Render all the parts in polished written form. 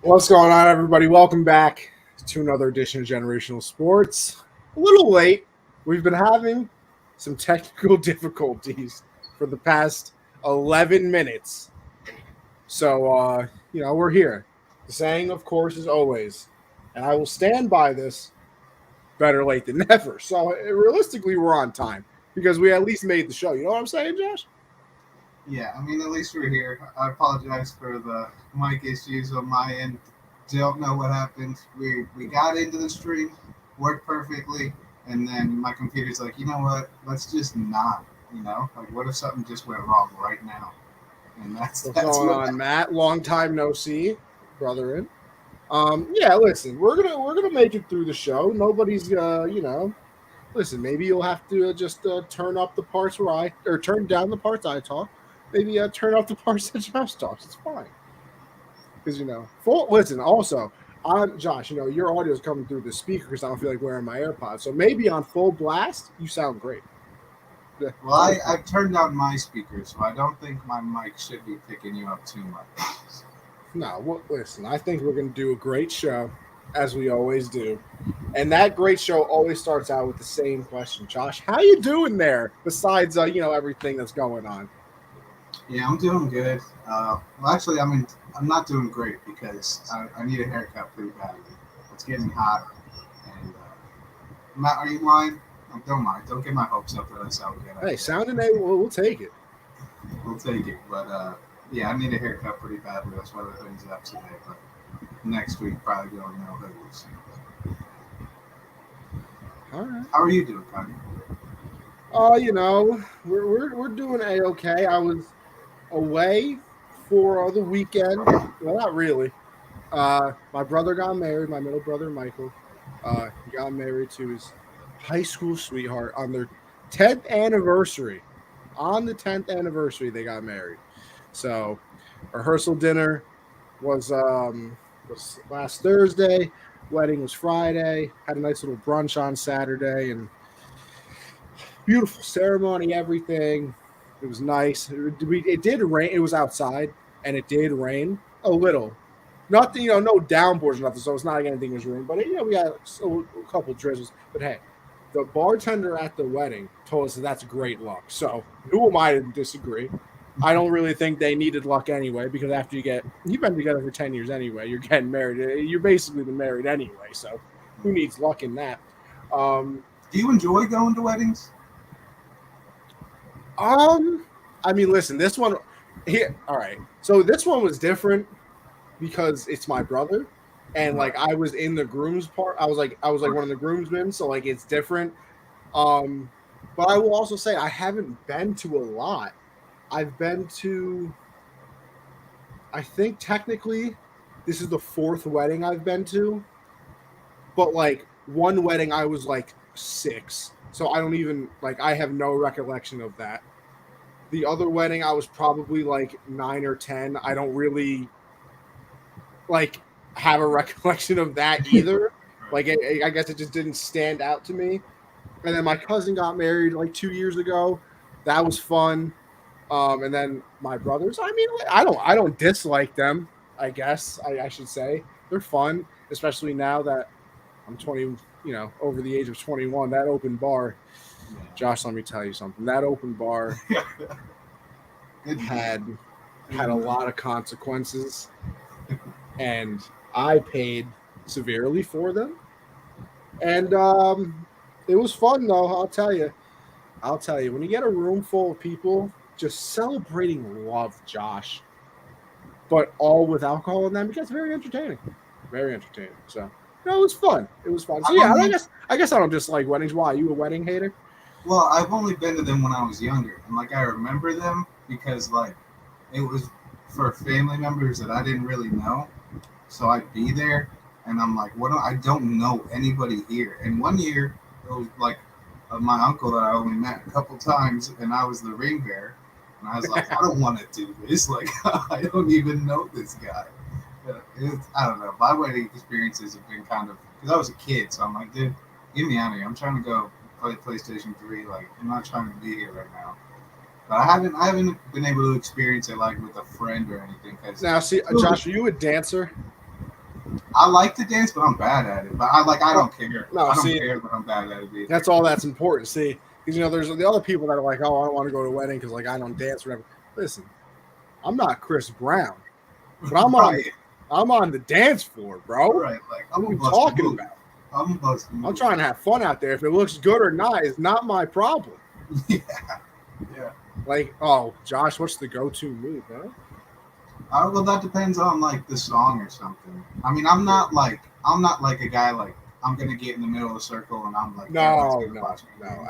What's going on, everybody? Welcome back to another edition of Generational Sports. A little late. We've been having some technical difficulties for the past 11 minutes. So, we're here. The saying, of course, is always, and I will stand by this, better late than never. So, realistically, we're on time because we at least made the show. You know what I'm saying, Josh? Yeah, I mean, at least we're here. I apologize for the mic issues on my end. Don't know what happened. We got into the stream, worked perfectly, and then my computer's like, you know what? Let's just not. Like what if something just went wrong right now? And that's What's that's going what on, happened. Matt? Long time no see, brother. Yeah, listen, we're gonna make it through the show. Nobody's listen, maybe you'll have to just turn up the parts where I or turn down the parts I talk. Maybe turn up the parts that Josh talks. It's fine. Because full listen, also on Josh, your audio is coming through the speakers. I don't feel like wearing my AirPods. So maybe on full blast, you sound great. Yeah, Well, I've turned down my speakers, so I don't think my mic should be picking you up too much. no, listen, I think we're gonna do a great show, as we always do. And that great show always starts out with the same question. Josh, how you doing there? Besides, everything that's going on. Yeah, I'm doing good. Well, actually, I'm not doing great because I need a haircut pretty badly. It's getting hot, and Matt, are you lying? Don't mind. Don't get my hopes up that I sound good. Hey, sounding A, we'll take it. We'll take it. But yeah, I need a haircut pretty badly. That's why the hoodie's up today. But next week, probably going no hoodies. All right. How are you doing, Connie? We're doing A-okay. I was away for the weekend. Well, not really. My brother got married. My middle brother, Michael, he got married to his high school sweetheart on their 10th anniversary. On the 10th anniversary, they got married. So, rehearsal dinner was last Thursday. Wedding was Friday. Had a nice little brunch on Saturday, and beautiful ceremony. Everything. It was nice. It did rain. It was outside, and it did rain a little. Not the, no downpours or nothing, so it's not like anything was ruined. But we had a couple drizzles. But hey, the bartender at the wedding told us that's great luck. So who am I to disagree? I don't really think they needed luck anyway, because after you've been together for 10 years anyway, you're getting married. You're basically been married anyway. So who needs luck in that? Do you enjoy going to weddings? I mean, listen, this one here. All right, so this one was different because it's my brother, and like I was in the groom's part. I was like one of the groomsmen, so like it's different. But I will also say I haven't been to a lot. I've been to, I think technically, this is the fourth wedding I've been to, but like one wedding I was like 6, so I don't even like I have no recollection of that. The other wedding I was probably like 9 or 10. I don't really like have a recollection of that either. Like I guess it just didn't stand out to me. And then my cousin got married like 2 years ago. That was fun. And then my brothers. I mean, I don't dislike them. I guess I should say they're fun, especially now that I'm 20. Over the age of 21. That open bar, Josh. Let me tell you something. That open bar had a lot of consequences, and I paid severely for them. And it was fun though. I'll tell you. When you get a room full of people just celebrating love, Josh, but all with alcohol in them, it gets very entertaining. Very entertaining. So it was fun. It was fun. So yeah, I guess I don't dislike weddings. Why? Are you a wedding hater? Well, I've only been to them when I was younger, and like I remember them because like it was for family members that I didn't really know, so I'd be there, and I'm like, what? I don't know anybody here. And one year, it was like my uncle that I only met a couple times, and I was the ring bearer, and I was like, I don't want to do this. Like, I don't even know this guy. I don't know. My wedding experiences have been kind of because I was a kid, so I'm like, dude, get me out of here. I'm trying to go play PlayStation 3. Like, I'm not trying to be here right now. But I haven't been able to experience it like with a friend or anything. Now, see, Josh, are you a dancer? I like to dance, but I'm bad at it. But I don't care. No, I don't see, care that I'm bad at it either. that's all that's important. See, because there's the other people that are like, oh, I don't want to go to a wedding because like I don't dance or whatever. Listen, I'm not Chris Brown, but I'm on the dance floor, bro. Right, like what are we talking about? I'm trying to have fun out there. If it looks good or not is not my problem. Yeah. Like, oh, Josh, what's the go-to move, huh? Well, that depends on like the song or something. I mean, I'm not like a guy like I'm gonna get in the middle of the circle and I'm like, no,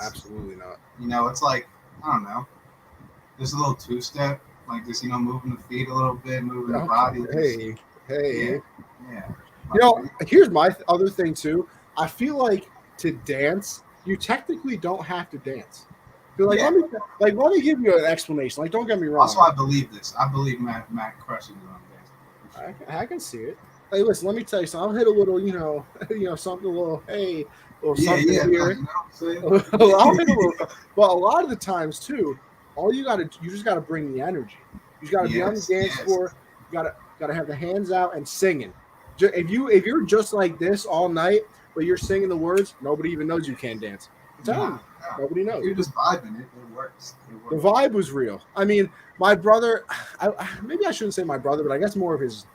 absolutely not. It's like I don't know, just a little two-step, like just moving the feet a little bit, moving the body. Hey. Yeah. Here's my other thing too. I feel like to dance, you technically don't have to dance. Like, let me give you an explanation. Like, don't get me wrong. Also, I believe this. I believe Matt crushes it on dance. I can see it. Hey, listen, let me tell you something. I'll hit a little, something a little, something here. I'll hit a little. But a lot of the times too, you just gotta bring the energy. You just gotta be on the dance floor. You gotta have the hands out and singing. If you're just like this all night, but you're singing the words, nobody even knows you can't dance. Nobody knows. You're just vibing. It works. The vibe was real. I mean, my brother. Maybe I shouldn't say my brother, but I guess more of his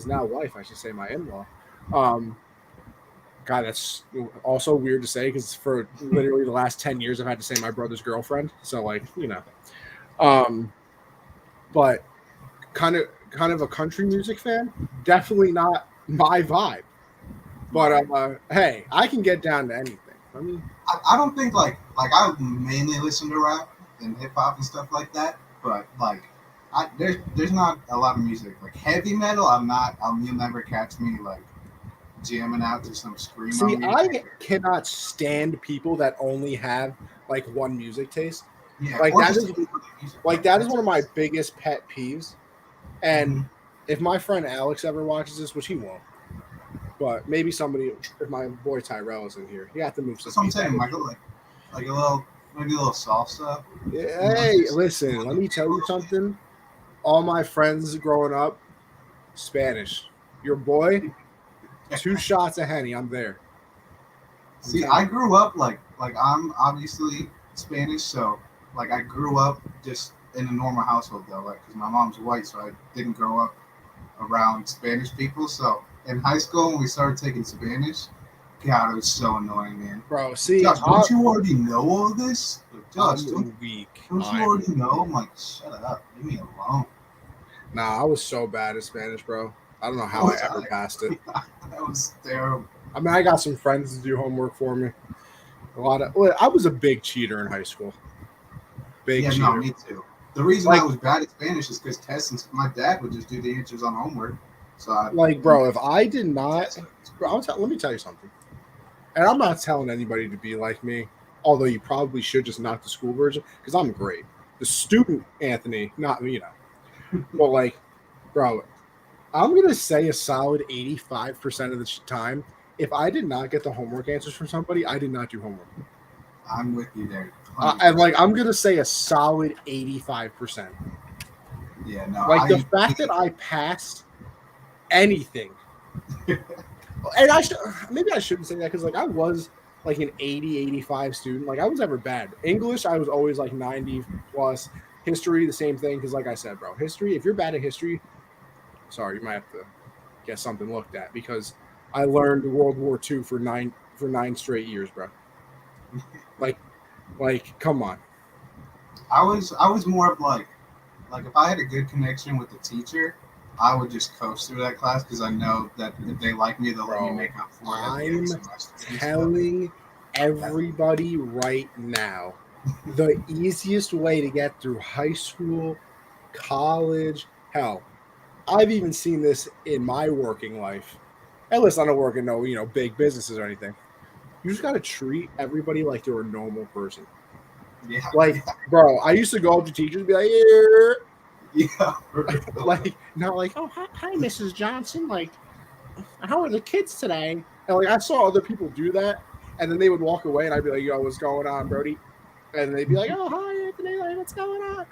now wife. I should say my in-law. God, that's also weird to say because for literally the last 10 years, I've had to say my brother's girlfriend. So but kind of a country music fan. Definitely not my vibe. But hey, I can get down to anything. I mean, I don't think like I mainly listen to rap and hip hop and stuff like that, but like there's not a lot of music like heavy metal. You'll never catch me like jamming out to some screamo. See, I cannot stand people that only have like one music taste. Yeah, like that is one of my biggest pet peeves. And if my friend Alex ever watches this, which he won't. But maybe somebody, if my boy Tyrell is in here, you have to move. That's what I'm saying, Michael. Like a little, maybe a little salsa. Yeah, hey, listen, let me tell you something. All my friends growing up, Spanish. Your boy, 2 shots of Henny, I'm there. See, I grew up like I'm obviously Spanish, so like I grew up just in a normal household though, like because my mom's white, so I didn't grow up around Spanish people, so. In high school, when we started taking Spanish, God, it was so annoying, man. Bro, see, Josh, don't you already know all this? Josh, don't you already know? I'm like, shut up, leave me alone. Nah, I was so bad at Spanish, bro. I don't know how I ever passed it. That was terrible. I mean, I got some friends to do homework for me. I was a big cheater in high school. Cheater. No, me too. The reason I was bad at Spanish is because tests and my dad would just do the answers on homework. So bro, if I did not, let me tell you something. And I'm not telling anybody to be like me, although you probably should just not the school version, because I'm great. The student Anthony, not me, But bro, I'm gonna say a solid 85% of the time, if I did not get the homework answers from somebody, I did not do homework. I'm with you there. And I'm gonna say a solid 85%. Yeah, no. The fact that I passed anything, and maybe I shouldn't say that because I was like an 80-85 student. I was never bad. English, I was always like 90 plus. History, the same thing, because like I said, bro, history, if you're bad at history, sorry, you might have to get something looked at, because I learned World War II for nine straight years, bro. Come on. I was more of like if I had a good connection with the teacher, I would just coast through that class because I know that if they like me, they'll let me make up for it. I'm telling everybody right now, the easiest way to get through high school, college, hell, I've even seen this in my working life. At least I don't work in no, big businesses or anything. You just got to treat everybody like they're a normal person. Yeah. Bro, I used to go up to teachers and be like, yeah. Oh, hi, Mrs. Johnson. How are the kids today? And I saw other people do that, and then they would walk away, and I'd be like, yo, what's going on, Brody? And they'd be like, oh, hi, Anthony, what's going on?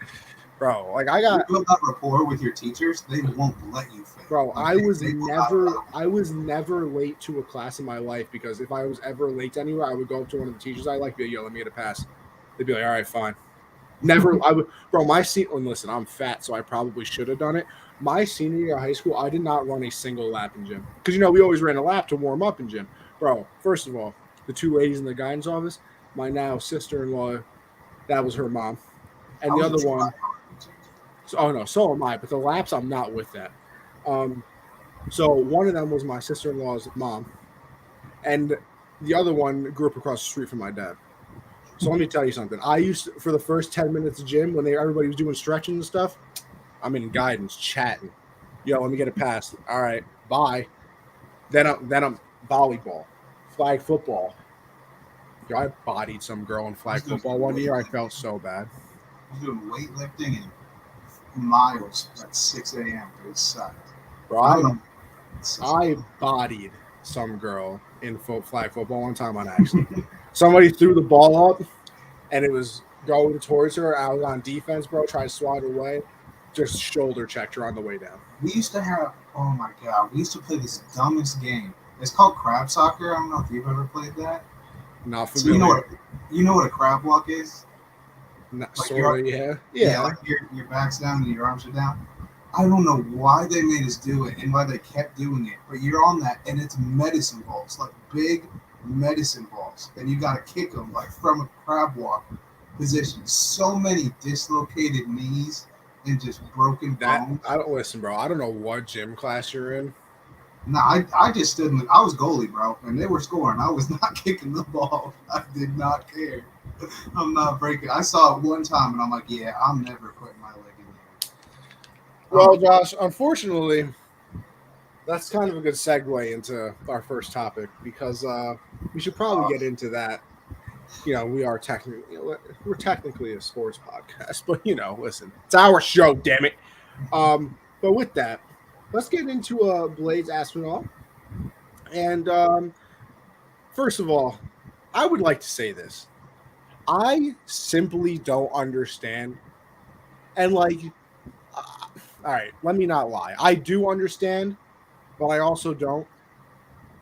bro. Like I got, you build that rapport with your teachers, they won't let you fail. bro. Like, they will not allow it. I was never late to a class in my life because if I was ever late anywhere, I would go up to one of the teachers I like, be like, yo, let me get a pass. They'd be like, all right, fine. Never, I would, bro. My senior, and listen, I'm fat, so I probably should have done it. My senior year of high school, I did not run a single lap in gym because we always ran a lap to warm up in gym, bro. First of all, the two ladies in the guidance office, my now sister-in-law, that was her mom, I and the was a other one, tryhard. so, oh no, so am I. But the laps, I'm not with that. Um, so one of them was my sister-in-law's mom, and the other one grew up across the street from my dad. So let me tell you something. I used to, for the first 10 minutes of gym when everybody was doing stretching and stuff. I'm in guidance, chatting. Yo, let me get a pass. All right, bye. Then I'm volleyball, flag football. Yo, I bodied some girl in I was flag doing football one year. I felt weightlifting. so bad, I was doing weightlifting and miles at 6 a.m. It sucked. bro. I I don't know. It's so I bodied some girl in flag football one time on accident. Somebody threw the ball up, and it was going towards her. I was on defense, bro. Tried to swat her away. Just shoulder checked her on the way down. We used to have, oh my god, we used to play this dumbest game. It's called crab soccer. I don't know if you've ever played that. Not So familiar. you know what a crab walk is? Not Like sort of, yeah. yeah, Yeah. like your back's down and your arms are down. I don't know why they made us do it and why they kept doing it, but you're on that and it's medicine balls, like big medicine balls, and you gotta kick them like from a crab walk position. So many dislocated knees and just broken That bones. I don't listen, bro. I don't know what gym class you're in. No, I just stood in I was goalie, bro, and they were scoring. I was not kicking the ball. I did not care. I'm not breaking. I saw it one time, and I'm like, yeah, I'm never putting my leg in there. Well, Josh, unfortunately, that's kind of a good segue into our first topic because we should probably Uh, get into that. We are technically we're technically a sports podcast, but listen, it's our show, damn it. But with that, let's get into Blade's Aspinall. And first of all, I would like to say this: I simply don't understand. And uh, all right, let me not lie. I do understand, but I also don't.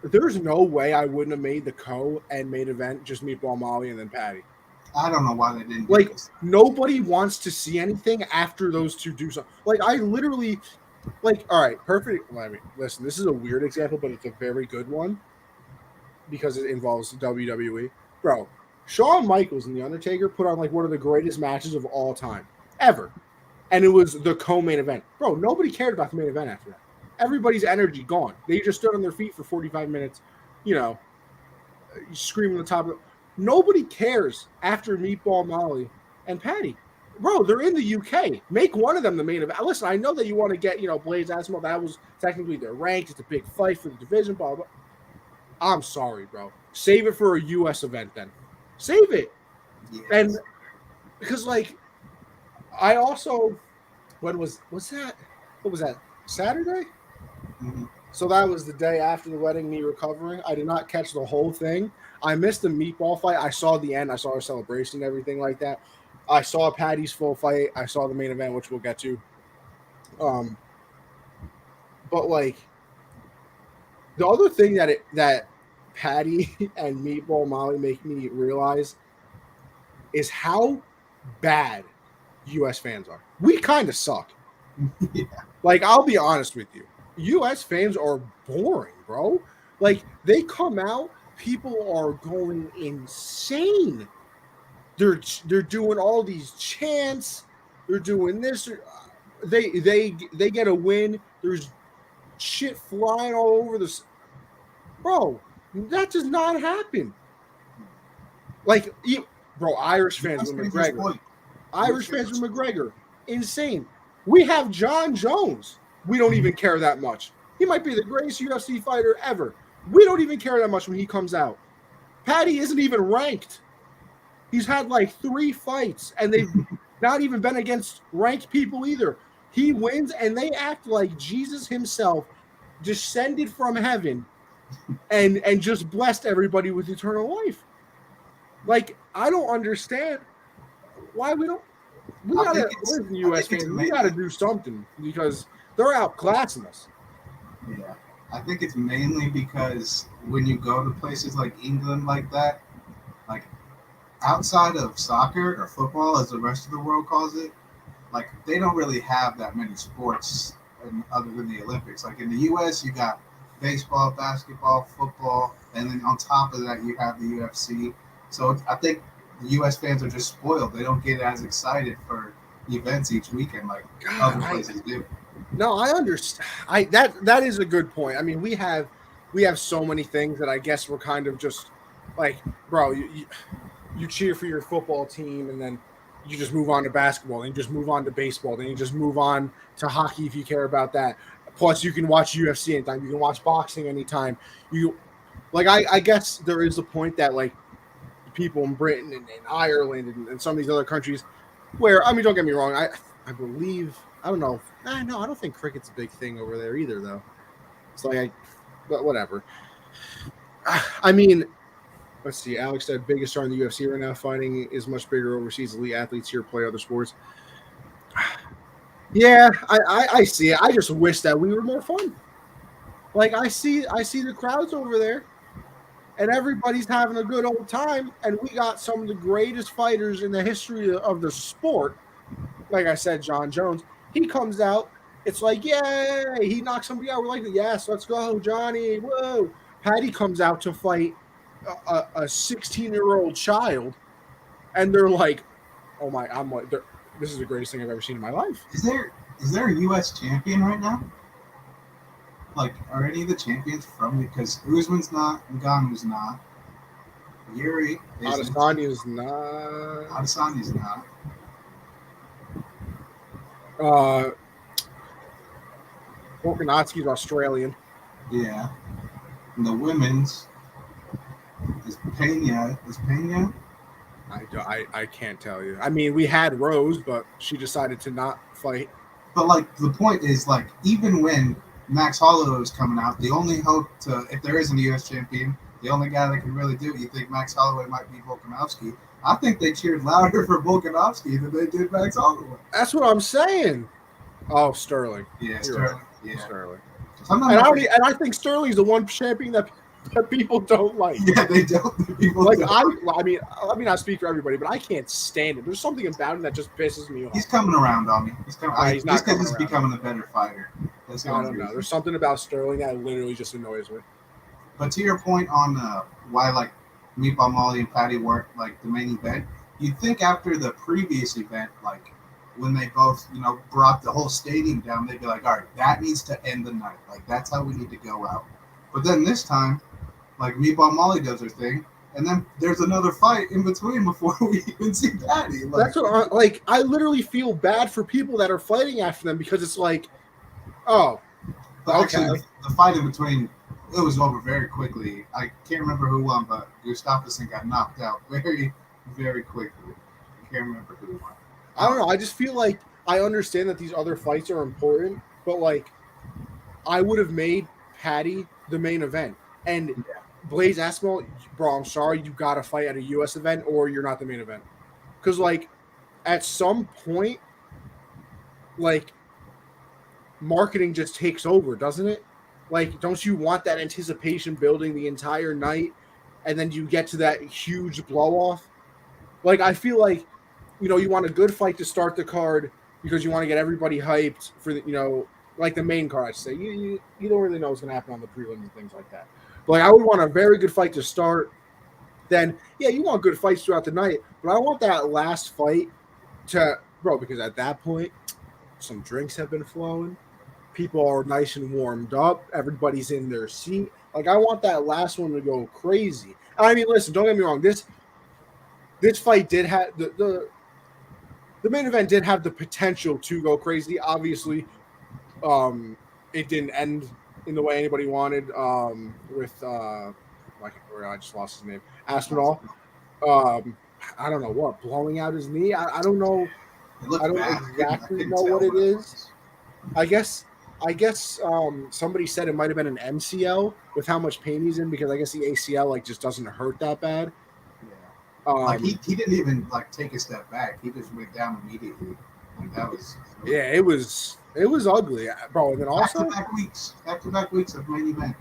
There's no way I wouldn't have made the and main event just Meatball Molly and then Patty. I don't know why they didn't do Like this. nobody wants to see anything after those two do something. Like I literally, all right, perfect. I mean, listen, this is a weird example, but it's a very good one because it involves WWE. Bro, Shawn Michaels and The Undertaker put on like one of the greatest matches of all time ever, and it was the co-main event. Bro, nobody cared about the main event after that. Everybody's energy gone. They just stood on their feet for 45 minutes, you know, screaming the top of nobody cares after Meatball Molly and Patty. Bro, they're in the UK. Make one of them the main event. Listen, I know that you want to get, Blaze Asimov. That was technically their rank. It's a big fight for the division, blah, blah. I'm sorry, bro. Save it for a US event then. Save it. And Yes. because I also what's that? What was that? Saturday? Mm-hmm. So that was the day after the wedding, me recovering. I did not catch the whole thing. I missed the meatball fight. I saw the end. I saw our celebration, everything like that. I saw Patty's full fight. I saw the main event, which we'll get to. Um, but the other thing that Patty and Meatball Molly make me realize is how bad U.S. fans are. We kind of suck. Yeah. I'll be honest with you. US fans are boring, bro. They come out, people are going insane. They're doing all these chants. They're doing this. They get a win. There's shit flying all over this. Bro, that does not happen. Bro, Irish fans US with fans are McGregor. spoiled. US Irish fans fans are with spoiled. McGregor. Insane. We have John Jones. We don't even care that much. He might be the greatest UFC fighter ever. We don't even care that much when he comes out. Patty isn't even ranked. He's had 3 fights, and they've not even been against ranked people either. He wins, and they act like Jesus himself descended from heaven and just blessed everybody with eternal life. I don't understand why we don't. we gotta, we're the U.S. fans, we gotta do something because they're outclassing us. Yeah, I think it's mainly because when you go to places like England like that, like outside of soccer or football, as the rest of the world calls it, like they don't really have that many sports other than the Olympics. Like in the U.S., you got baseball, basketball, football, and then on top of that, you have the UFC. So I think the U.S. fans are just spoiled. They don't get as excited for events each weekend like other places do. No, I understand. That is a good point. I mean, we have so many things that I guess we're kind of just like, bro, you cheer for your football team and then you just move on to basketball, then you just move on to baseball, then you just move on to hockey if you care about that. Plus, you can watch UFC anytime, you can watch boxing anytime. You like, I guess there is a point that like people in Britain and Ireland and some of these other countries where, I mean, don't get me wrong, I believe, I don't know, no, I don't think cricket's a big thing over there either, though. It's like, but whatever. I mean, let's see. Alex said biggest star in the UFC right now. Fighting is much bigger overseas. Elite athletes here play other sports. Yeah, I see it. I just wish that we were more fun. Like I see the crowds over there, and everybody's having a good old time, and we got some of the greatest fighters in the history of the sport. Like I said, John Jones. He comes out. It's like, yay! He knocks somebody out. We're like, yes, let's go, Johnny. Whoa! Patty comes out to fight a 16-year-old child, and they're like, "Oh my!" I'm like, "This is the greatest thing I've ever seen in my life." Is there a U.S. champion right now? Like, are any of the champions from? Because Usman's not, Ngannou's not, Yuri isn't, Adesanya's not. Adesanya's not. Volkanovski's Australian. Yeah, and the women's is Pena. Is Pena? I can't tell you. I mean, we had Rose, but she decided to not fight. But like the point is, like even when Max Holloway was coming out, the only hope to, if there isn't a U.S. champion, the only guy that can really do it, you think Max Holloway might be Volkanovski. I think they cheered louder for Volkanovski than they did Max Holloway. That's what I'm saying. Oh, Sterling. Yeah, Sterling. Right. Yeah, Sterling. And I think Sterling's the one champion that people don't like. Yeah, they don't. People like don't. I mean, let me not speak for everybody, but I can't stand it. There's something about him that just pisses me off. He's coming around on me. He's coming. He's not because he's becoming a better fighter. I don't know. There's something about Sterling that literally just annoys me. But to your point on why like Meatball Molly and Patty weren't like the main event, you'd think after the previous event, like when they both, brought the whole stadium down, they'd be like, all right, that needs to end the night. Like that's how we need to go out. But then this time, like Meatball Molly does her thing, and then there's another fight in between before we even see Patty. Like, that's what I literally feel bad for people that are fighting after them because it's like, oh, but actually the fight in between, it was over very quickly. I can't remember who won, but Gustafsson got knocked out very, very quickly. I can't remember who won. I don't know. I just feel like I understand that these other fights are important, but like I would have made Patty the main event. And Blaze Aspinall, bro, I'm sorry, you got to fight at a U.S. event or you're not the main event. Because, like, at some point, like, marketing just takes over, doesn't it? Like, don't you want that anticipation building the entire night and then you get to that huge blow-off? Like, I feel like, you want a good fight to start the card because you want to get everybody hyped for the, like the main card, I'd say. You don't really know what's going to happen on the prelims and things like that. But like, I would want a very good fight to start. Then, yeah, you want good fights throughout the night, but I want that last fight to, bro, because at that point, some drinks have been flowing. People are nice and warmed up. Everybody's in their seat. Like, I want that last one to go crazy. I mean, listen, don't get me wrong. This fight did have the main event did have the potential to go crazy. Obviously, it didn't end in the way anybody wanted. With I just lost his name, Aspinall. I don't know what, blowing out his knee. I don't know. I don't exactly know what it is. I guess somebody said it might have been an MCL with how much pain he's in because I guess the ACL like just doesn't hurt that bad. Yeah. Like he didn't even like take a step back. He just went down immediately. Like that was yeah, it was ugly, bro. And then also back to back weeks of main event.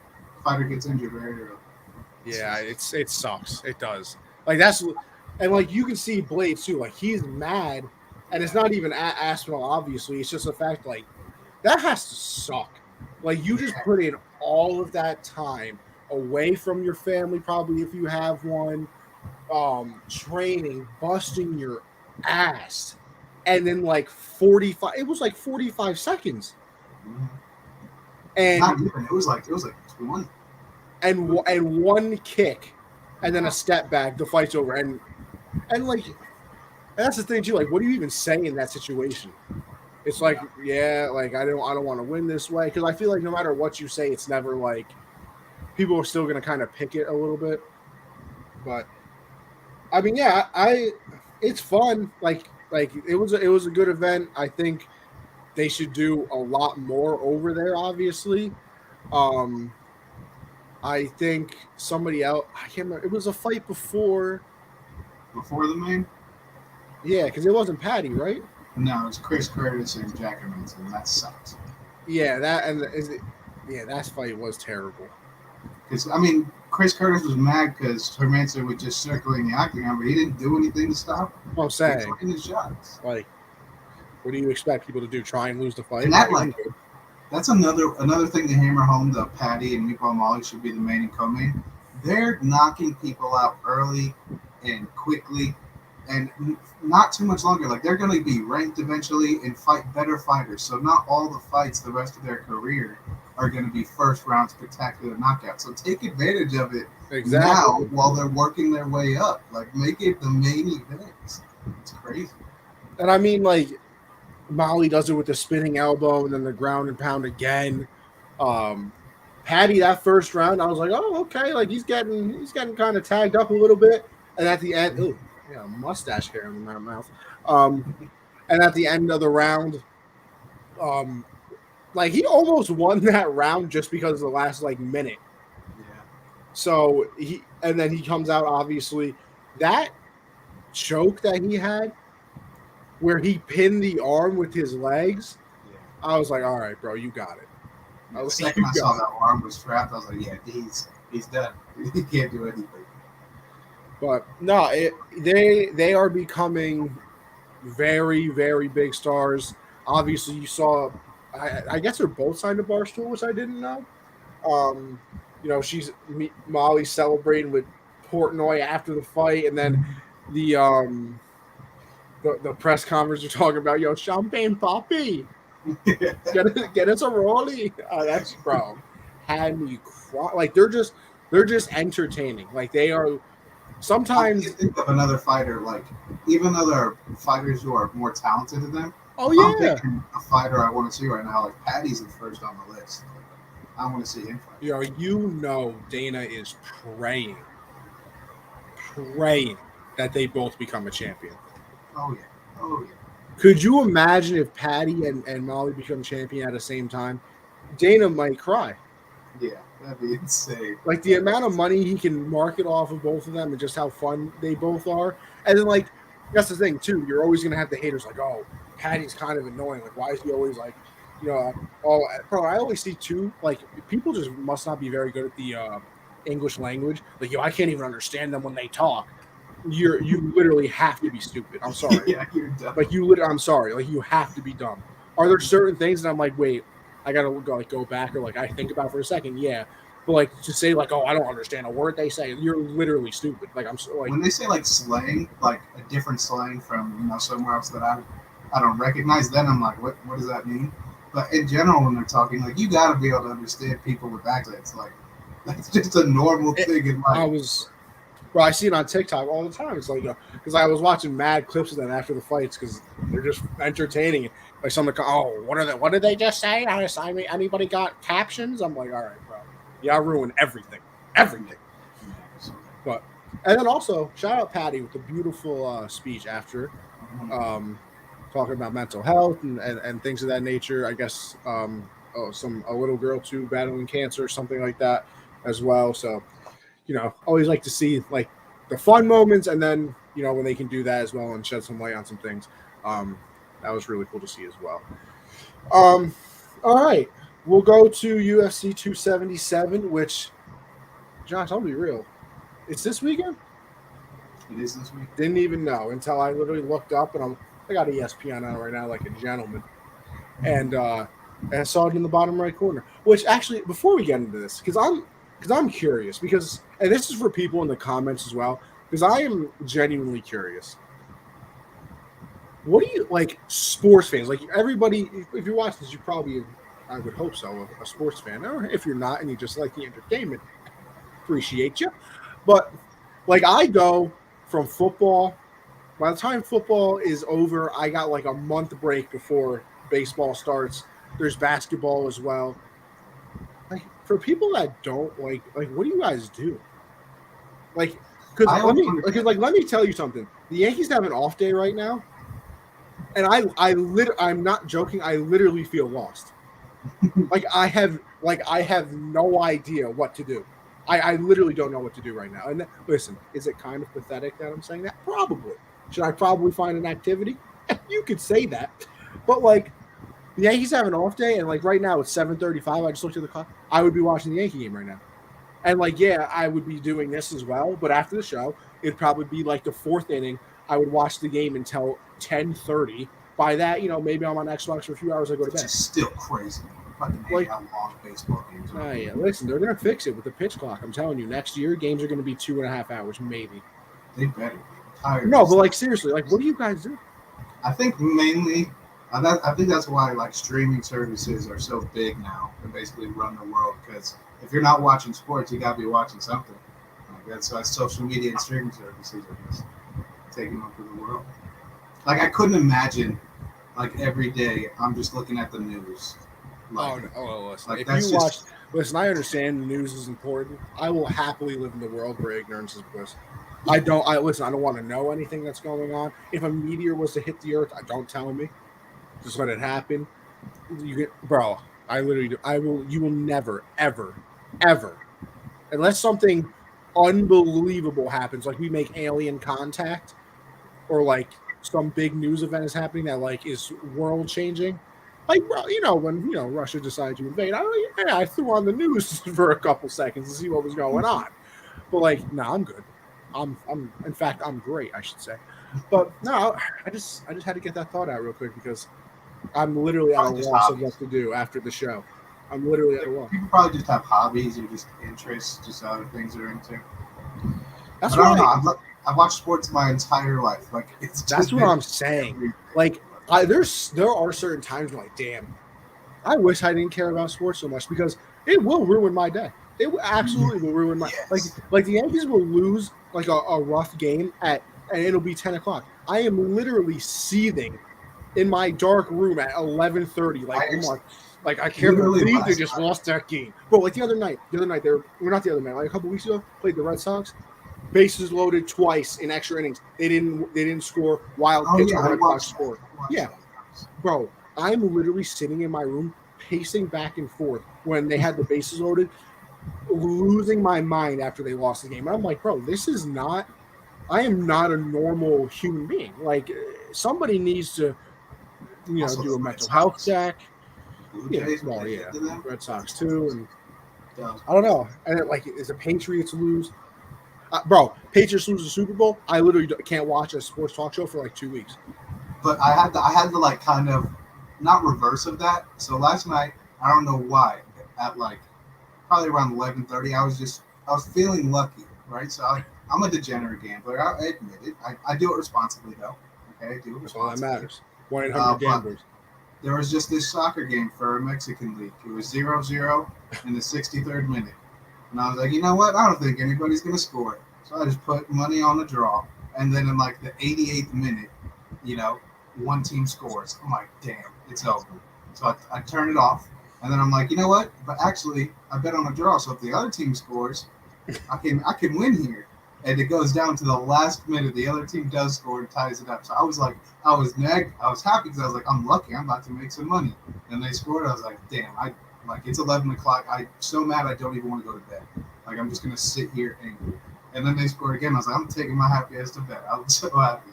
Fighter gets injured very early. yeah, it sucks. It does. Like that's and like you can see Blades too. Like he's mad, and it's not even Aspinall. Obviously, it's just the fact like that has to suck. Like you just put in all of that time away from your family, probably if you have one, training, busting your ass, and then like 45. It was like 45 seconds, Mm-hmm. and Not even. It was like 20. and one kick, and then a step back. The fight's over, and like that's the thing too. Like, what do you even say in that situation? It's like, yeah, like I don't want to win this way because I feel like no matter what you say, it's never like people are still gonna kind of pick it a little bit. But I mean, yeah, it's fun. Like it was a good event. I think they should do a lot more over there. Obviously, um, I think somebody else. I can't remember. It was a fight before. Before the main. Yeah, because it wasn't Patty, right? No, it was Chris Curtis and Jack Hermanson. That sucks. Yeah, that and is it? Yeah, that fight was terrible. Because I mean, Chris Curtis was mad because Hermanson was just circling the octagon, but he didn't do anything to stop him. I'm He saying, took his shots. like, what do you expect people to do? Try and lose the fight? And that that's another thing to hammer home. The Patty and Meatball Molly should be the main and co-main. They're knocking people out early and quickly, and not too much longer. Like they're going to be ranked eventually and fight better fighters. So not all the fights the rest of their career are going to be first round spectacular knockouts. So take advantage of it now while they're working their way up. Like make it the main events. It's crazy. And I mean, like Molly does it with the spinning elbow and then the ground and pound again. Patty, that first round, I was like, oh, okay, like he's getting kind of tagged up a little bit. And at the end, oh, yeah, mustache hair in my mouth. And at the end of the round, like he almost won that round just because of the last like minute. Yeah. So then he comes out, obviously that choke that he had where he pinned the arm with his legs. Yeah. I was like, all right, bro, you got it. The second I saw that arm was strapped, I was like, yeah, he's done. He can't do anything. But no, they are becoming very, very big stars. Obviously, you saw, I guess they're both signed to Barstool, which I didn't know. You know, Molly celebrating with Portnoy after the fight, and then the press conference are talking about, yo, champagne poppy. Get us a rollie. That's bro. Had me cry. Like they're just entertaining. Like they are. Sometimes I can't think of another fighter. Like even though there are fighters who are more talented than them. Oh yeah. I'm thinking a fighter I want to see right now. Like Patty's the first on the list. Like, I want to see him fight. You know, Dana is praying that they both become a champion. Oh yeah. Oh yeah. Could you imagine if Patty and Molly become champion at the same time? Dana might cry. Yeah, that'd be insane. Like the amount of money he can market off of both of them and just how fun they both are. And then like that's the thing too. You're always gonna have the haters like, oh, Patty's kind of annoying. Like, why is he always like, you know, oh, bro, I always see too, like people just must not be very good at the English language. Like, yo, I can't even understand them when they talk. You literally have to be stupid. I'm sorry. Yeah, you're dumb. Like I'm sorry. Like you have to be dumb. Are there certain things that I'm like, wait, I gotta go back or like I think about for a second? Yeah, but like to say like, oh, I don't understand a word they say, you're literally stupid. Like I'm so like when they say like slang, like a different slang from somewhere else that I don't recognize, then I'm like, what does that mean? But in general, when they're talking, like you gotta be able to understand people with accents. Like that's just a normal thing in life. I see it on TikTok all the time. It's like because I was watching mad clips of them after the fights because they're just entertaining. Like someone, oh, what did they just say? Anybody got captions? I'm like, all right, bro. Yeah, I ruined everything. But and then also shout out Patty with the beautiful speech after, talking about mental health and things of that nature. I guess a little girl too battling cancer or something like that as well. So. You know, always like to see like the fun moments, and then when they can do that as well and shed some light on some things. That was really cool to see as well. All right, we'll go to UFC 277, which, Josh, I'll be real, it's this weekend. It is this week. Didn't even know until I literally looked up, and I got ESPN on right now like a gentleman, and I saw it in the bottom right corner. Which actually, before we get into this, because I'm curious, and this is for people in the comments as well, because I am genuinely curious. What do you like, sports fans? Like everybody, if you watch this, you probably, I would hope so, a sports fan. Or if you're not and you just like the entertainment, appreciate you. But like I go from football. By the time football is over, I got like a month break before baseball starts. There's basketball as well. Like for people that don't like what do you guys do? Like, because let me tell you something. The Yankees have an off day right now, and I'm not joking. I literally feel lost. I have no idea what to do. I literally don't know what to do right now. And listen, is it kind of pathetic that I'm saying that? Probably. Should I probably find an activity? You could say that, but like the Yankees have an off day, and like right now it's 7:35. I just looked at the clock. I would be watching the Yankee game right now, and like I would be doing this as well. But after the show, it'd probably be like the fourth inning. I would watch the game until 10:30. By that, maybe I'm on Xbox for a few hours. I go to bed. It's still crazy. Fucking hate how long baseball games are. Oh yeah, listen, they're gonna fix it with the pitch clock. I'm telling you, next year games are gonna be 2.5 hours, maybe. They better. No, but like seriously, like what do you guys do? I think mainly, I think that's why like streaming services are so big now and basically run the world. Because if you're not watching sports, you gotta be watching something. Like that's why social media and streaming services are just taking over the world. Like I couldn't imagine, like every day I'm just looking at the news. Like, listen. Like, if you watch, listen, I understand the news is important. I will happily live in the world where ignorance is bliss. I don't want to know anything that's going on. If a meteor was to hit the earth, don't tell me. Just let it happen. Bro, I literally do. You will never, ever, ever, unless something unbelievable happens, like we make alien contact, or like some big news event is happening that like is world changing. Like, when Russia decided to invade, I threw on the news for a couple seconds to see what was going on. But like, no, I'm good. In fact, I'm great, I should say. But no, I just had to get that thought out real quick because I'm literally at a loss of what to do after the show. I'm literally at a loss. People probably just have hobbies or just interests, just other things they're into. That's right. I don't know. I've watched sports my entire life. Like that's what I'm saying. Like there are certain times where like, damn, I wish I didn't care about sports so much because it will ruin my day. It absolutely will ruin my like the Yankees will lose like a rough game and it'll be 10 o'clock. I am literally seething in my dark room at 11:30. Like I can't believe they just lost that game. Bro, like the other night like a couple weeks ago, played the Red Sox. Bases loaded twice in extra innings. They didn't score. Wild pitch on Red Sox score. Yeah, bro, I'm literally sitting in my room pacing back and forth when they had the bases loaded, losing my mind after they lost the game. I'm like, bro, I am not a normal human being. Like somebody needs to, do a mental health check. Yeah, Red Sox too, and I don't know. And like, is the Patriots lose? Bro, Patriots lose the Super Bowl. I literally can't watch a sports talk show for like 2 weeks. But I had to like kind of not reverse of that. So last night, I don't know why, at like probably around 11:30, I was feeling lucky, right? So I'm a degenerate gambler. I admit it. I do it responsibly though. Okay, I do it responsibly. That's all that matters. 1-800 gamblers. There was just this soccer game for a Mexican league. It was 0-0 in the 63rd minute. And I was like, you know what? I don't think anybody's going to score it. So I just put money on the draw. And then in like the 88th minute, one team scores. I'm like, damn, it's over. So I turn it off. And then I'm like, you know what? But actually, I bet on a draw. So if the other team scores, I can win here. And it goes down to the last minute. The other team does score and ties it up. So I was happy because I was like, I'm lucky. I'm about to make some money. And they scored. I was like, damn, it's 11 o'clock. I'm so mad I don't even want to go to bed. Like, I'm just going to sit here angry. And then they scored again. I was like, I'm taking my happy ass to bed. I was so happy.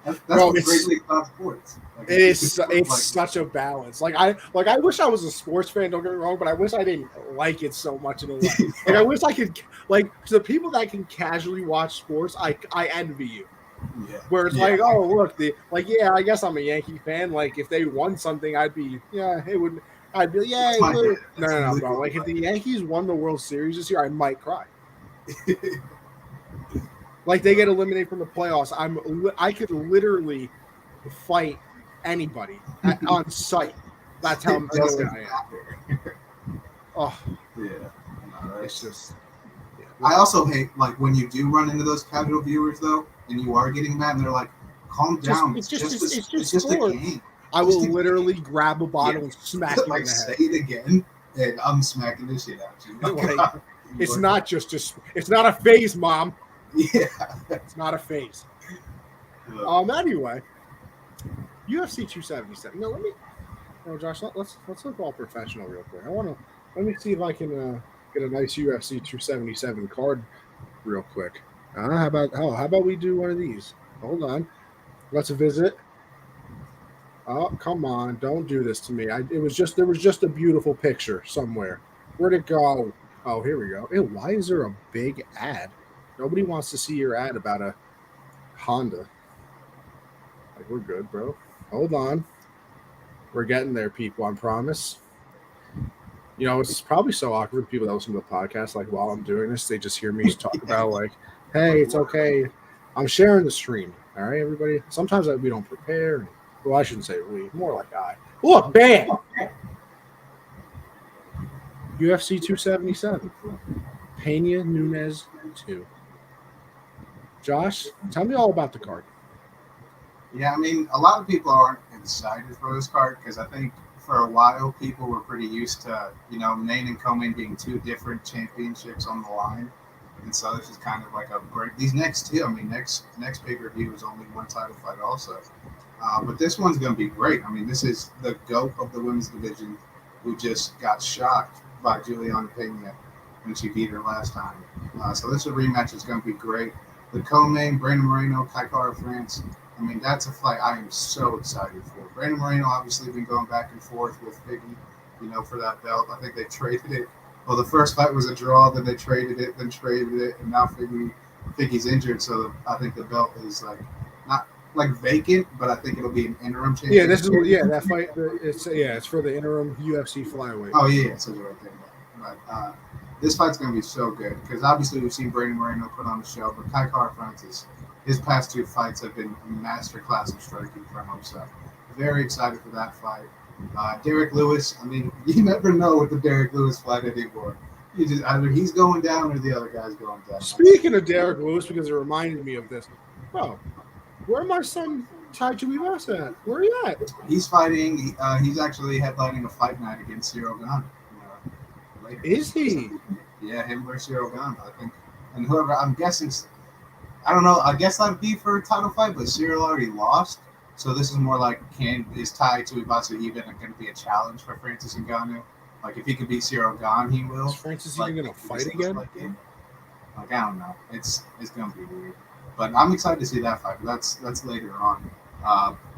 That's Bro, what great league about sports. Like, it's such a balance. Like I wish I was a sports fan. Don't get me wrong, but I wish I didn't like it so much in a way. Like I wish I could like to the people that can casually watch sports. I envy you. Yeah. Where it's like, oh look, I guess I'm a Yankee fan. Like if they won something, I'd be I'd be no, bro. Like if the Yankees won the World Series this year, I might cry. Like they get eliminated from the playoffs. I could literally fight anybody on sight. That's how invested I am. Oh yeah. No, it's just. Yeah. I also hate like when you do run into those casual viewers though, and you are getting mad, and they're like, "Calm down. It's just a game." I will literally grab a bottle and smack you in the head. Say it again, and I'm smacking the shit out of you. Like, it's not it's not a phase, Mom. Yeah, it's not a phase. Anyway, UFC 277. No, Josh, let's look all professional real quick. Let me see if I can get a nice UFC 277 card real quick. How about we do one of these? Hold on. Let's visit. Oh, come on. Don't do this to me. There was just a beautiful picture somewhere. Where'd it go? Oh, here we go. Ew, why is there a big ad? Nobody wants to see your ad about a Honda. Like, we're good, bro. Hold on. We're getting there, people, I promise. You know, it's probably so awkward for people that listen to the podcast. Like, while I'm doing this, they just hear me talk about, like, hey, it's okay. I'm sharing the stream. All right, everybody? Sometimes we don't prepare. Well, I shouldn't say we. More like I. Look, bam! UFC 277. Pena Nunes 2. Josh, tell me all about the card. Yeah, I mean, a lot of people aren't excited for this card because I think for a while people were pretty used to, Main and co-main being two different championships on the line. And so this is kind of like a break. These next two, next pay-per-view is only one title fight also. But this one's going to be great. I mean, this is the GOAT of the women's division who just got shocked by Juliana Pena when she beat her last time. So this rematch is going to be great. The co-main, Brandon Moreno, Kai Kara France. I mean, that's a fight I am so excited for. Brandon Moreno obviously been going back and forth with Figgy, for that belt. I think they traded it. Well, the first fight was a draw, then they traded it, and now Figgy's injured, so I think the belt is not vacant, but I think it'll be an interim championship. That fight. It's for the interim UFC flyweight. Oh yeah, so the right thing. But this fight's gonna be so good because obviously we've seen Brandon Moreno put on the show, but Kai Kara France, his past two fights have been a masterclass of striking from him. So very excited for that fight. Derek Lewis, I mean, you never know with the Derek Lewis fight anymore. Either he's going down or the other guy's going down. Speaking of Derek Lewis, because it reminded me of this, bro, where my son Tai Tuivasa at? Where are you at? He's fighting. He's actually headlining a fight night against Cyril Gane. Later. Is he? Yeah, him versus Cyril Gane, I think. And whoever, I'm guessing, I don't know. I guess that'd be for a title fight, but Cyril already lost. So this is more like, is Tai Tuivasa even going to be a challenge for Francis Ngannou? Like, if he could beat Cyril Gane, he will. Is Francis even going to fight again? I don't know. It's going to be weird. But I'm excited to see that fight. That's later on.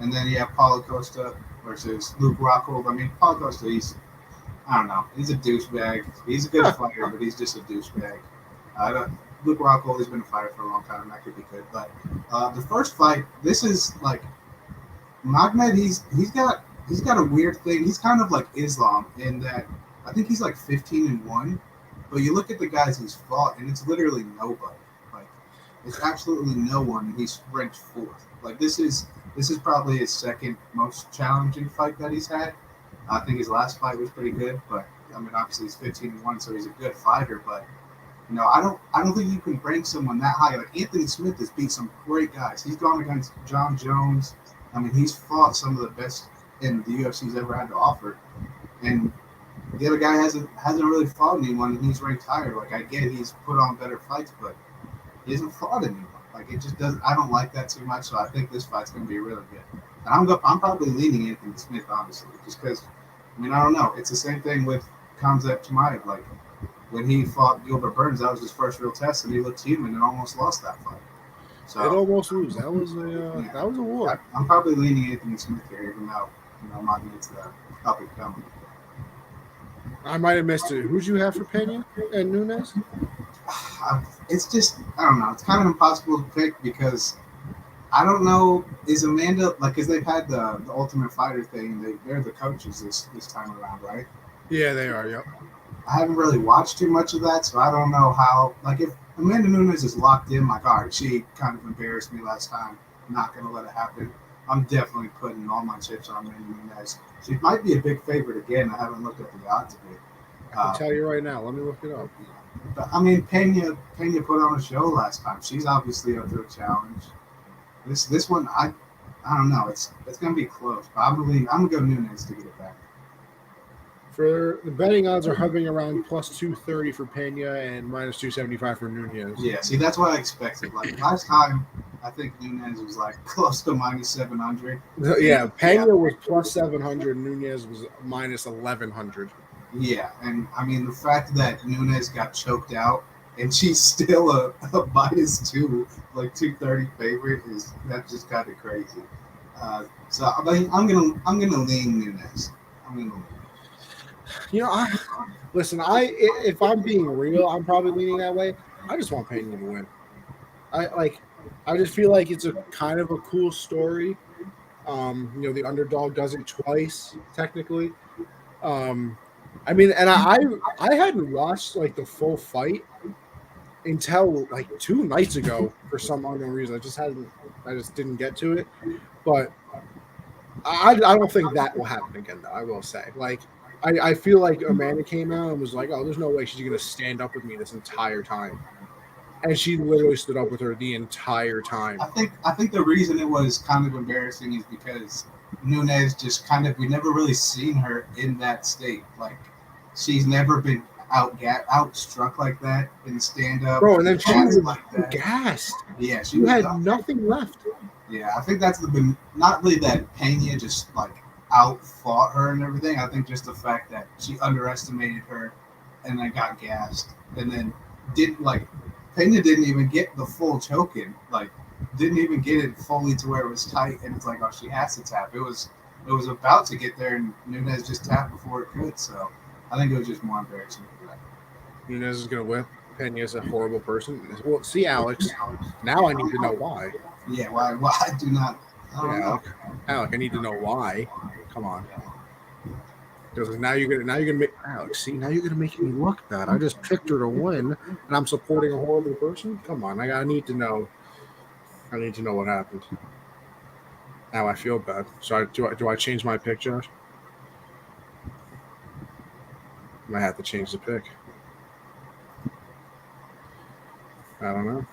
And then you have Paula Costa versus Luke Rockhold. I mean, Paula Costa, I don't know. He's a douchebag. He's a good fighter, but he's just a douchebag. Luke Rockhold has been a fighter for a long time. That could be good. But the first fight, this is like Magmed. He's got a weird thing. He's kind of like Islam in that I think he's like 15-1. But you look at the guys he's fought, and it's literally nobody. Like it's absolutely no one, and he's ranked 4th. Like this is probably his second most challenging fight that he's had. I think his last fight was pretty good, but I mean obviously he's 15-1, so he's a good fighter. But I don't think you can rank someone that high. Like Anthony Smith has beat some great guys. He's gone against John Jones. I mean, he's fought some of the best in the UFC's ever had to offer. And the other guy hasn't really fought anyone, and he's ranked higher. Like I get he's put on better fights, but he hasn't fought anyone. Like it just doesn't. I don't like that too much. So I think this fight's going to be really good. And I'm probably leaning Anthony Smith, honestly, just because. I mean, I don't know. It's the same thing with Khamzat Chimaev. Like, when he fought Gilbert Burns, that was his first real test, and he looked human and almost lost that fight. So It almost lose. That was a war. I'm probably leaning Anthony Smith here, even though Martin needs the up and coming. I might have missed it. Who'd you have for Pena and Nunes? It's just I don't know. It's kind of impossible to pick because I don't know. Is Amanda because they've had the Ultimate Fighter thing? They're the coaches this time around, right? Yeah, they are. Yep. I haven't really watched too much of that, so I don't know how. Like if Amanda Nunes is locked in, like all right, she kind of embarrassed me last time. I'm not gonna let it happen. I'm definitely putting all my chips on Amanda Nunes. She might be a big favorite again. I haven't looked at the odds of it. I'll tell you right now. Let me look it up. But I mean, Pena put on a show last time. She's obviously up to a challenge. This one, I don't know. It's gonna be close. But I'm gonna go Nunes to get it back. For the betting odds are hovering around plus 230 for Pena and minus 275 for Nunes. Yeah, see, that's what I expected. Like last time, I think Nunes was like close to minus 700. Yeah, Pena was plus 700. Nunes was minus 1100. Yeah, and I mean the fact that Nunes got choked out and she's still a minus 230 favorite that's just kind of crazy. So I mean, I'm gonna lean Nunes. Listen. If I'm being real, I'm probably leaning that way. I just want Pena to win. I just feel like it's a kind of a cool story. The underdog does it twice technically. I mean, and I hadn't watched like the full fight until like 2 nights ago for some unknown reason. I just didn't get to it. But I don't think that will happen again, though. I will say, like, I feel like Amanda came out and was like, "Oh, there's no way she's gonna stand up with me this entire time," and she literally stood up with her the entire time. I think the reason it was kind of embarrassing is because Nunes just we never really seen her in that state. Like she's never been outstruck like that in stand up. Bro, and then she was like that. Gassed. Yeah, she had nothing left. Yeah, I think that's not really that Pena just like out fought her and everything. I think just the fact that she underestimated her and then got gassed and then Pena didn't even get the full choking, like didn't even get it fully to where it was tight, and it's like, oh, she has to tap. It was about to get there, and Nunes just tapped before it could. So I think it was just more embarrassing for that. Nunes is gonna whip. Pena's a horrible person. Well, see, Alex. Now I need to know why. Yeah, why? I do not. Alec, I need to know why. Come on. Because now you're gonna make Alex. See, now you're gonna make me look bad. I just picked her to win, and I'm supporting a horrible person. Come on, I need to know. I need to know what happened. Now I feel bad. So do I change my pick, Josh? I might have to change the pick. I don't know.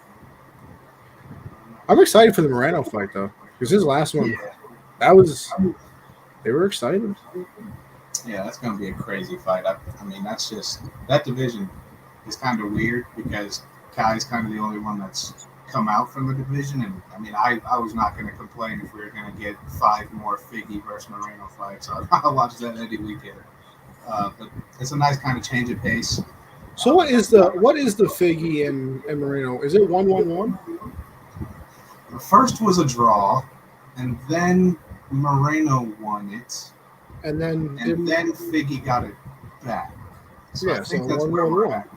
I'm excited for the Moreno fight though, because his last one, they were excited. Yeah, that's going to be a crazy fight. I mean, that's just that division is kind of weird because Kai's kind of the only one that's come out from the division, and I mean, I was not going to complain if we were going to get 5 more Figgy versus Moreno fights. So I'll watch that any weekend. But it's a nice kind of change of pace. So what is the Figgy and Moreno? Is it 1-1-1? The first was a draw, and then Moreno won it, and then Figgy got it back. So yeah, I think so that's where we're at.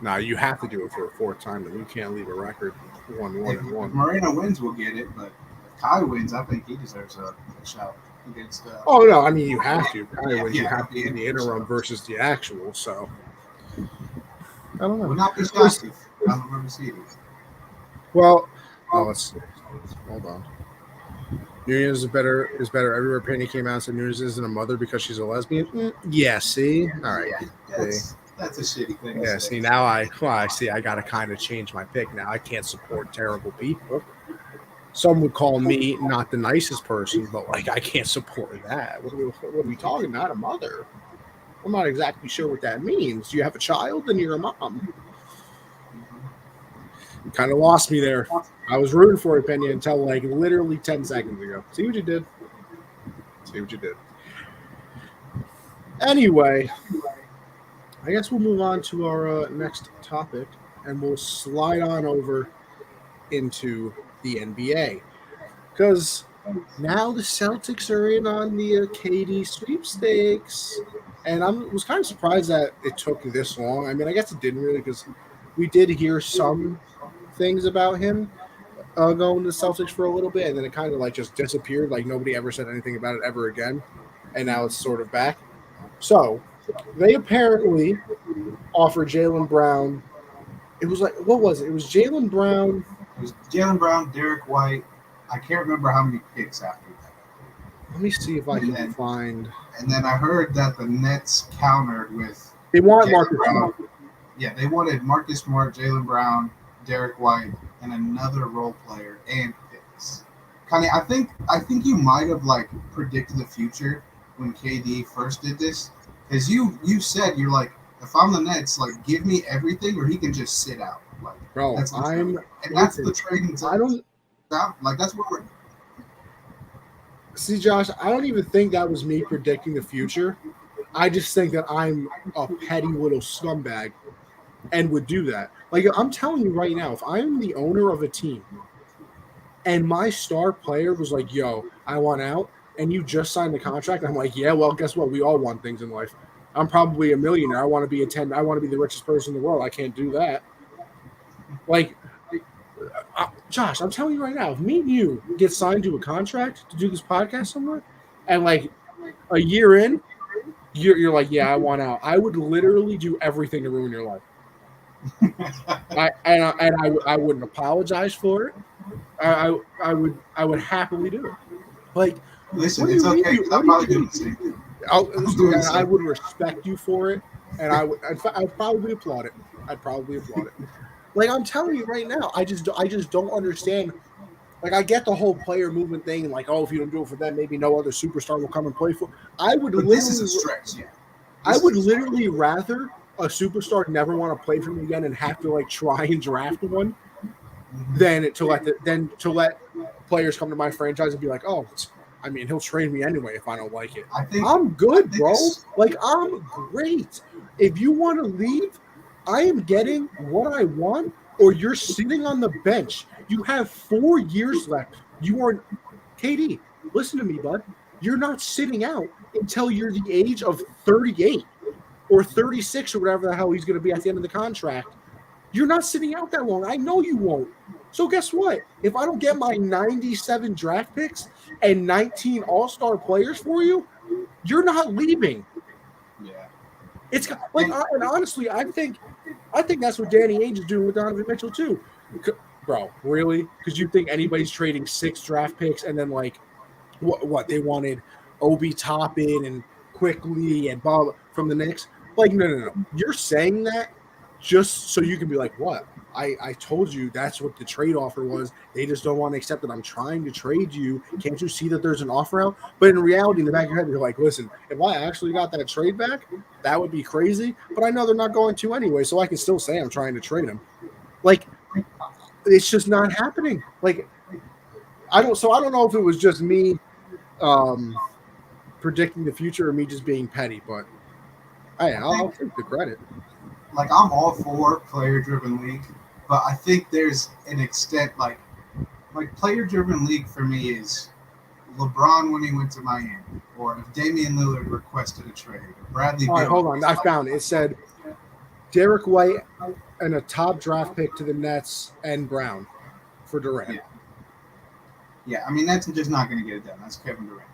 Now you have to do it for a 4th time, and you can't leave a record 1-1-1. If Moreno wins, we'll get it, but if Kai wins, I think he deserves a shout against. Oh no, I mean you have to. Kai wins, you have to be in the interim versus the actual. So I don't know. Would not be shocked if I don't remember seeing it. Well, let's see. Hold on. Nunes is better everywhere. Penny came out and said Nunes isn't a mother because she's a lesbian. Yeah, see? All right. That's a shitty thing. Yeah, see, now I see I got to kind of change my pick now. I can't support terrible people. Some would call me not the nicest person, but like I can't support that. What are we talking about? A mother? I'm not exactly sure what that means. You have a child, then you're a mom. You kind of lost me there. I was rooting for you, Pena, until like literally 10 seconds ago. See what you did? Anyway, I guess we'll move on to our next topic, and we'll slide on over into the NBA because now the Celtics are in on the KD sweepstakes, and I was kind of surprised that it took this long. I mean, I guess it didn't really because we did hear some things about him going to the Celtics for a little bit, and then it kind of like just disappeared. Like nobody ever said anything about it ever again, and now it's sort of back. So they apparently offered Jaylen Brown. It was like what was it? It was Jaylen Brown. It was Jaylen Brown, Derek White. I can't remember how many picks after that. Let me see if I can find. And then I heard that the Nets countered with They want Marcus Smart. Yeah, they wanted Marcus Smart, Jaylen Brown, Derek White, and another role player and picks. Connie, I think you might have like predicted the future when KD first did this, because you said you're like, if I'm the Nets, like give me everything or he can just sit out. Like, bro, that's the trading. I don't like that's what we're. See, Josh, I don't even think that was me predicting the future. I just think that I'm a petty little scumbag and would do that. Like, I'm telling you right now, if I'm the owner of a team and my star player was like, yo, I want out, and you just signed the contract, I'm like, yeah, well, guess what? We all want things in life. I'm probably a millionaire. I want to be the richest person in the world. I can't do that. Like, Josh, I'm telling you right now, if me and you get signed to a contract to do this podcast somewhere, and like a year in, you're like, yeah, I want out. I would literally do everything to ruin your life. I wouldn't apologize for it. I would happily do it. Like, listen, it's okay. I'm probably doing the same thing. I would respect you for it, and I'd probably applaud it. Like, I'm telling you right now, I just don't understand. Like, I get the whole player movement thing, and like, oh, if you don't do it for them, maybe no other superstar will come and play for. This is a stretch, yeah. I would literally rather a superstar never want to play for me again and have to like try and draft one than to let players come to my franchise and be like, oh, I mean, he'll trade me anyway if I don't like it. I'm good, bro. Like, I'm great. If you want to leave, I am getting what I want, or you're sitting on the bench. You have 4 years left. You are KD. Listen to me, bud. You're not sitting out until you're the age of 38 or 36 or whatever the hell he's going to be at the end of the contract. You're not sitting out that long. I know you won't. So guess what? If I don't get my 97 draft picks and 19 all-star players for you, you're not leaving. Yeah. It's like, and honestly, I think that's what Danny Ainge is doing with Donovan Mitchell too. Bro, really? Because you think anybody's trading 6 draft picks and then like what they wanted Obi Toppin and Quickly and Bob from the Knicks? Like, no. You're saying that just so you can be like, what? I told you that's what the trade offer was. They just don't want to accept it. I'm trying to trade you. Can't you see that there's an offer out? But in reality, in the back of your head, you're like, listen, if I actually got that trade back, that would be crazy. But I know they're not going to anyway, so I can still say I'm trying to trade him. Like, it's just not happening. Like, I don't know if it was just me predicting the future or me just being petty, but I'll take the credit. Like, I'm all for player-driven league, but I think there's an extent like player-driven league for me is LeBron when he went to Miami, or if Damian Lillard requested a trade, or Bradley. All right, hold on. I found it. It said Derek White and a top draft pick to the Nets and Brown for Durant. Yeah, I mean, that's just not going to get it done. That's Kevin Durant.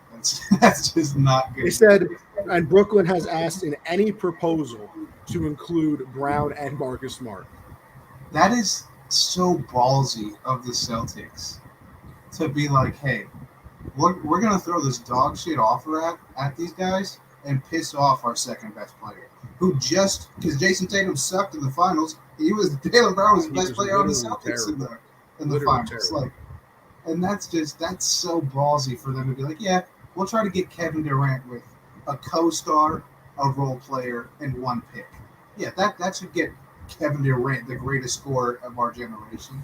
That's just not good. They said, and Brooklyn has asked in any proposal to include Brown and Marcus Smart. That is so ballsy of the Celtics to be like, hey, we're going to throw this dog shit offer at these guys and piss off our second best player, who just because Jason Tatum sucked in the finals, Jaylen Brown was the best player on the Celtics in the finals. Like, and that's so ballsy for them to be like, yeah, we'll try to get Kevin Durant with a co-star, a role player, and 1 pick. Yeah, that should get Kevin Durant the greatest scorer of our generation.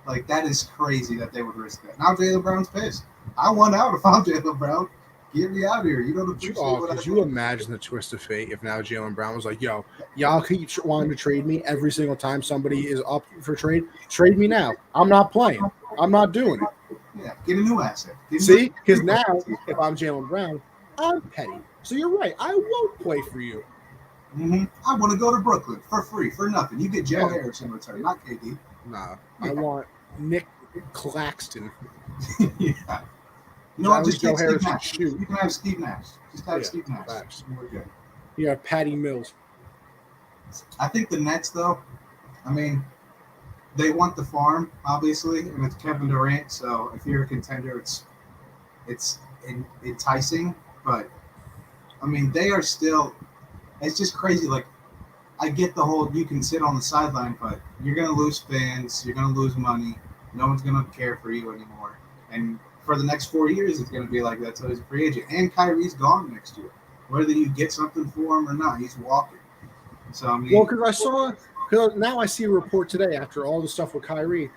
Like, that is crazy that they would risk that. Now Jaylen Brown's pissed. I want out if I'm Jaylen Brown. Get me out of here. You don't appreciate what I Could do. you imagine the twist of fate if now Jaylen Brown was like, yo, y'all keep wanting to trade me every single time somebody is up for trade? Trade me now. I'm not playing. I'm not doing it. Yeah, get a new asset. See? Because now, if I'm Jaylen Brown, I'm petty. So you're right. I won't play for you. I want to go to Brooklyn for free, for nothing. You get Joe Yeah. Harris in return, not KD. Nah, I want Nick Claxton. Yeah. You know what? Just Joe take Steve Harris Nash. shoot. You can have Steve Nash. Just have Yeah, Steve Nash. facts. We're good. You have Patty Mills. I think the Nets, though, I mean, they want the farm, obviously, and it's Kevin Durant. So if you're a contender, it's enticing. But I mean, they are still. It's just crazy. Like, I get the whole you can sit on the sideline, but you're gonna lose fans. You're gonna lose money. No one's gonna care for you anymore. And for the next 4 years, it's gonna be like that. So he's a free agent, and Kyrie's gone next year. Whether you get something for him or not, he's walking. So I mean, Well, because now I see a report today after all the stuff with Kyrie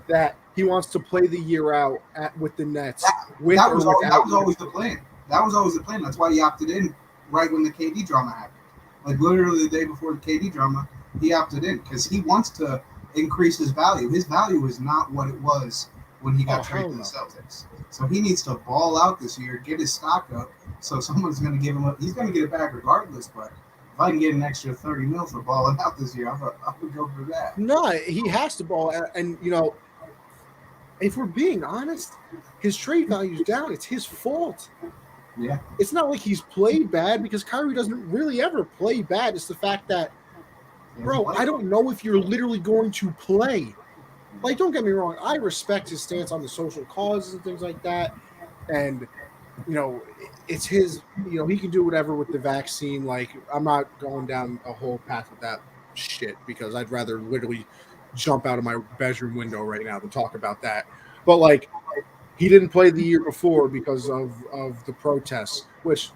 that he wants to play the year out with the Nets. that was always the plan. That was always the plan. That's why he opted in right when the KD drama happened. Like literally the day before the KD drama, he opted in because he wants to increase his value. His value is not what it was when he got traded to the Celtics. So he needs to ball out this year, get his stock up. So someone's going to give him up. He's going to get it back regardless. But if I can get an extra $30 million for balling out this year, I would go for that. No, he has to ball out. And, you know, if we're being honest, his trade value's down. It's his fault. Yeah. It's not like he's played bad because Kyrie doesn't really ever play bad. It's the fact that, bro, I don't know if you're literally going to play. Like, don't get me wrong. I respect his stance on the social causes and things like that. And, you know, it's his, you know, he can do whatever with the vaccine. Like, I'm not going down a whole path with that shit because I'd rather literally jump out of my bedroom window right now than talk about that. But, like, he didn't play the year before because of the protests, which,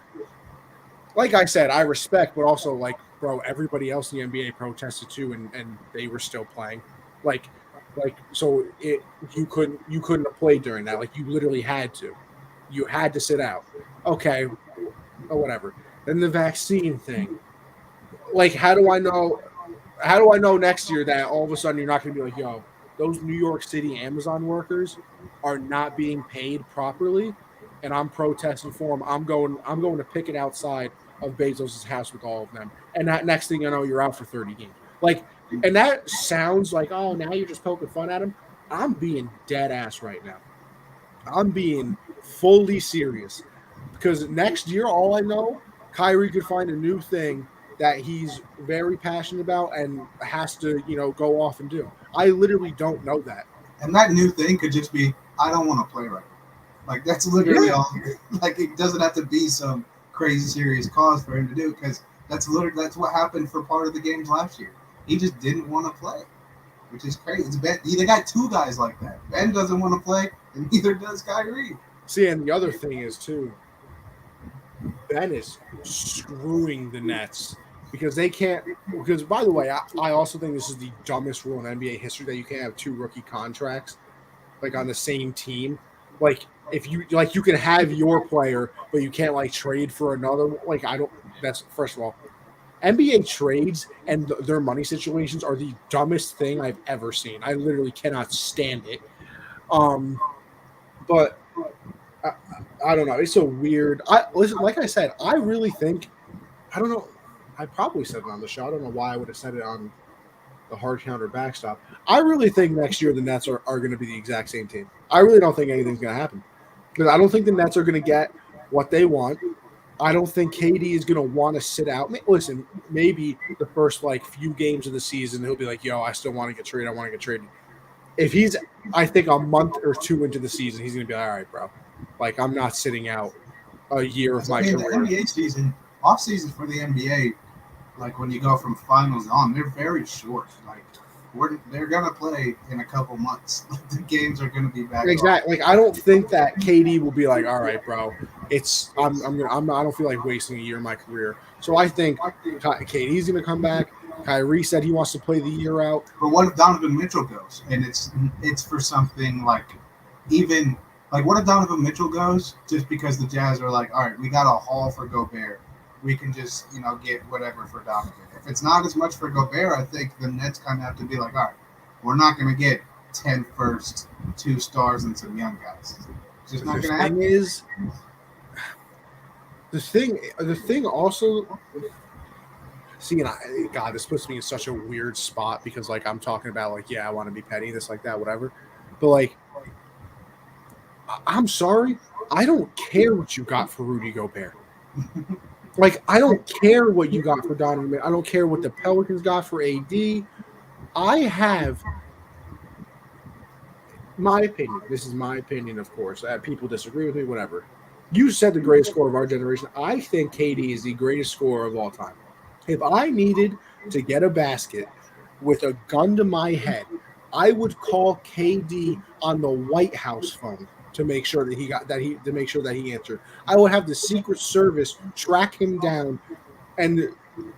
like I said, I respect, but also, like, bro, everybody else in the NBA protested too, and they were still playing. Like so you couldn't have played during that. Like, you literally had to. You had to sit out. Okay, or whatever. Then the vaccine thing. Like, how do I know next year that all of a sudden you're not going to be like, yo, those New York City Amazon workers are not being paid properly, and I'm protesting for them. I'm going to picket outside of Bezos' house with all of them. And that next thing you know, you're out for 30 games. Like, and that sounds like, oh, now you're just poking fun at him. I'm being dead ass right now. I'm being fully serious because next year, all I know, Kyrie could find a new thing that he's very passionate about and has to, you know, go off and do. I literally don't know that. And that new thing could just be, I don't want to play right now. Like, that's literally all. Like, it doesn't have to be some crazy serious cause for him to do because that's what happened for part of the games last year. He just didn't want to play, which is crazy. They got two guys like that. Ben doesn't want to play, and neither does Kyrie. See, and the other thing is, too, Ben is screwing the Nets because they can't. Because, by the way, I also think this is the dumbest rule in NBA history that you can't have two rookie contracts, like, on the same team. Like, if you can have your player, but you can't, like, trade for another. Like, that's, first of all, NBA trades and their money situations are the dumbest thing I've ever seen. I literally cannot stand it. But I don't know. It's so weird. Listen, like I said, I really think, I don't know. I probably said it on the show. I don't know why I would have said it on the hard counter backstop. I really think next year the Nets are going to be the exact same team. I really don't think anything's going to happen because I don't think the Nets are going to get what they want. I don't think KD is going to want to sit out. Listen, maybe the first, like, few games of the season, he'll be like, yo, I still want to get traded. I want to get traded. If he's, I think, a month or two into the season, he's going to be like, all right, bro. Like, I'm not sitting out a year of my career. The NBA season, off season for the NBA, like when you go from finals on, they're very short. Like, they're going to play in a couple months. The games are going to be back. Exactly. Like, I don't think that KD will be like, all right, bro, I don't feel like wasting a year of my career. So I think KD's going to come back. Kyrie said he wants to play the year out. But what if Donovan Mitchell goes and it's for something like even Like, what if Donovan Mitchell goes just because the Jazz are like, all right, we got a haul for Gobert. We can just, get whatever for Donovan. If it's not as much for Gobert, I think the Nets kind of have to be like, all right, we're not going to get 10 first, 2 stars, and some young guys. It's just not going to happen. The thing also, see, and God, this puts me in such a weird spot because, like, I'm talking about, like, yeah, I want to be petty, this, like that, whatever. But, like, I'm sorry, I don't care what you got for Rudy Gobert. Like, I don't care what you got for Donovan. I don't care what the Pelicans got for AD. I have my opinion. This is my opinion, of course. People disagree with me, whatever. You said the greatest scorer of our generation. I think KD is the greatest scorer of all time. If I needed to get a basket with a gun to my head, I would call KD on the White House phone to make sure that he answered. I would have the Secret Service track him down, and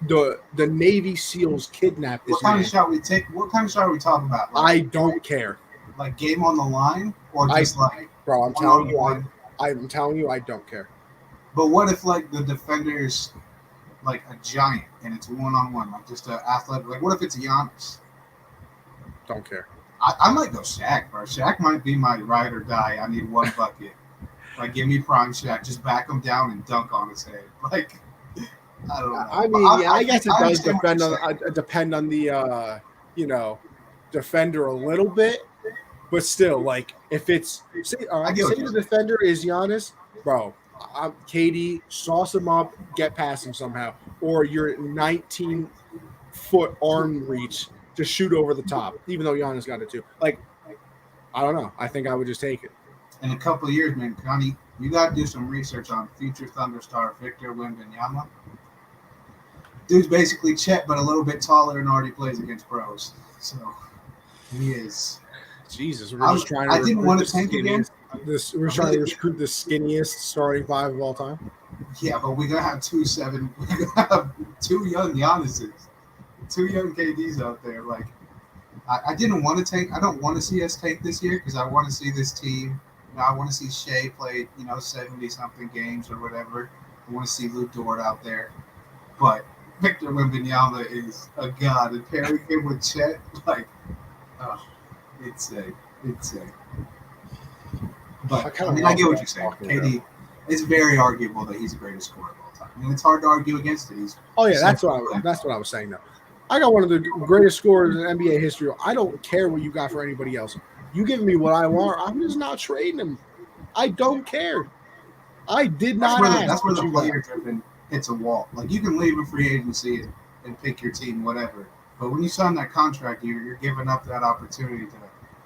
the Navy SEALs kidnap this man. What kind of shot we take? What kind of shot are we talking about? Like, I don't care. Like game on the line, or just bro? I'm telling you, I don't care. But what if like the defender's like a giant and it's 1-on-1, like just an athletic? Like what if it's Giannis? Don't care. I might go Shaq, bro. Shaq might be my ride or die. I need one bucket. Like, give me prime Shaq. Just back him down and dunk on his head. Like, I don't know. I mean, I guess it does depend on the defender a little bit, but still, like, if it's say the defender is Giannis, bro, KD, sauce him up, get past him somehow, or your 19-foot arm reach to shoot over the top, even though Giannis got it too. Like, I don't know. I think I would just take it. In a couple of years, man, Connie, you got to do some research on future Thunder star Victor Wembanyama. Dude's basically Chet, but a little bit taller and already plays against pros. So he is. Jesus, we're just trying to. I didn't want to tank again. We're trying to recruit the skinniest starting five of all time. Yeah, but we're gonna have 2-7. We're gonna have 2 young Giannis's. 2 young KDs out there. Like, I didn't want to tank. I don't want to see us tank this year because I want to see this team. I want to see Shea play, 70-something games or whatever. I want to see Luke Dort out there. But Victor Wembanyama is a god. And pairing him with Chet, like, it's a. But, I get what you're saying. KD, it's very arguable that he's the greatest scorer of all time. I mean, it's hard to argue against it. That's what I was saying, though. I got one of the greatest scorers in NBA history. I don't care what you got for anybody else. You give me what I want, I'm just not trading him. I don't care. I did not ask. That's where the player-driven hits a wall. Like, you can leave a free agency and pick your team, whatever. But when you sign that contract, you're giving up that opportunity to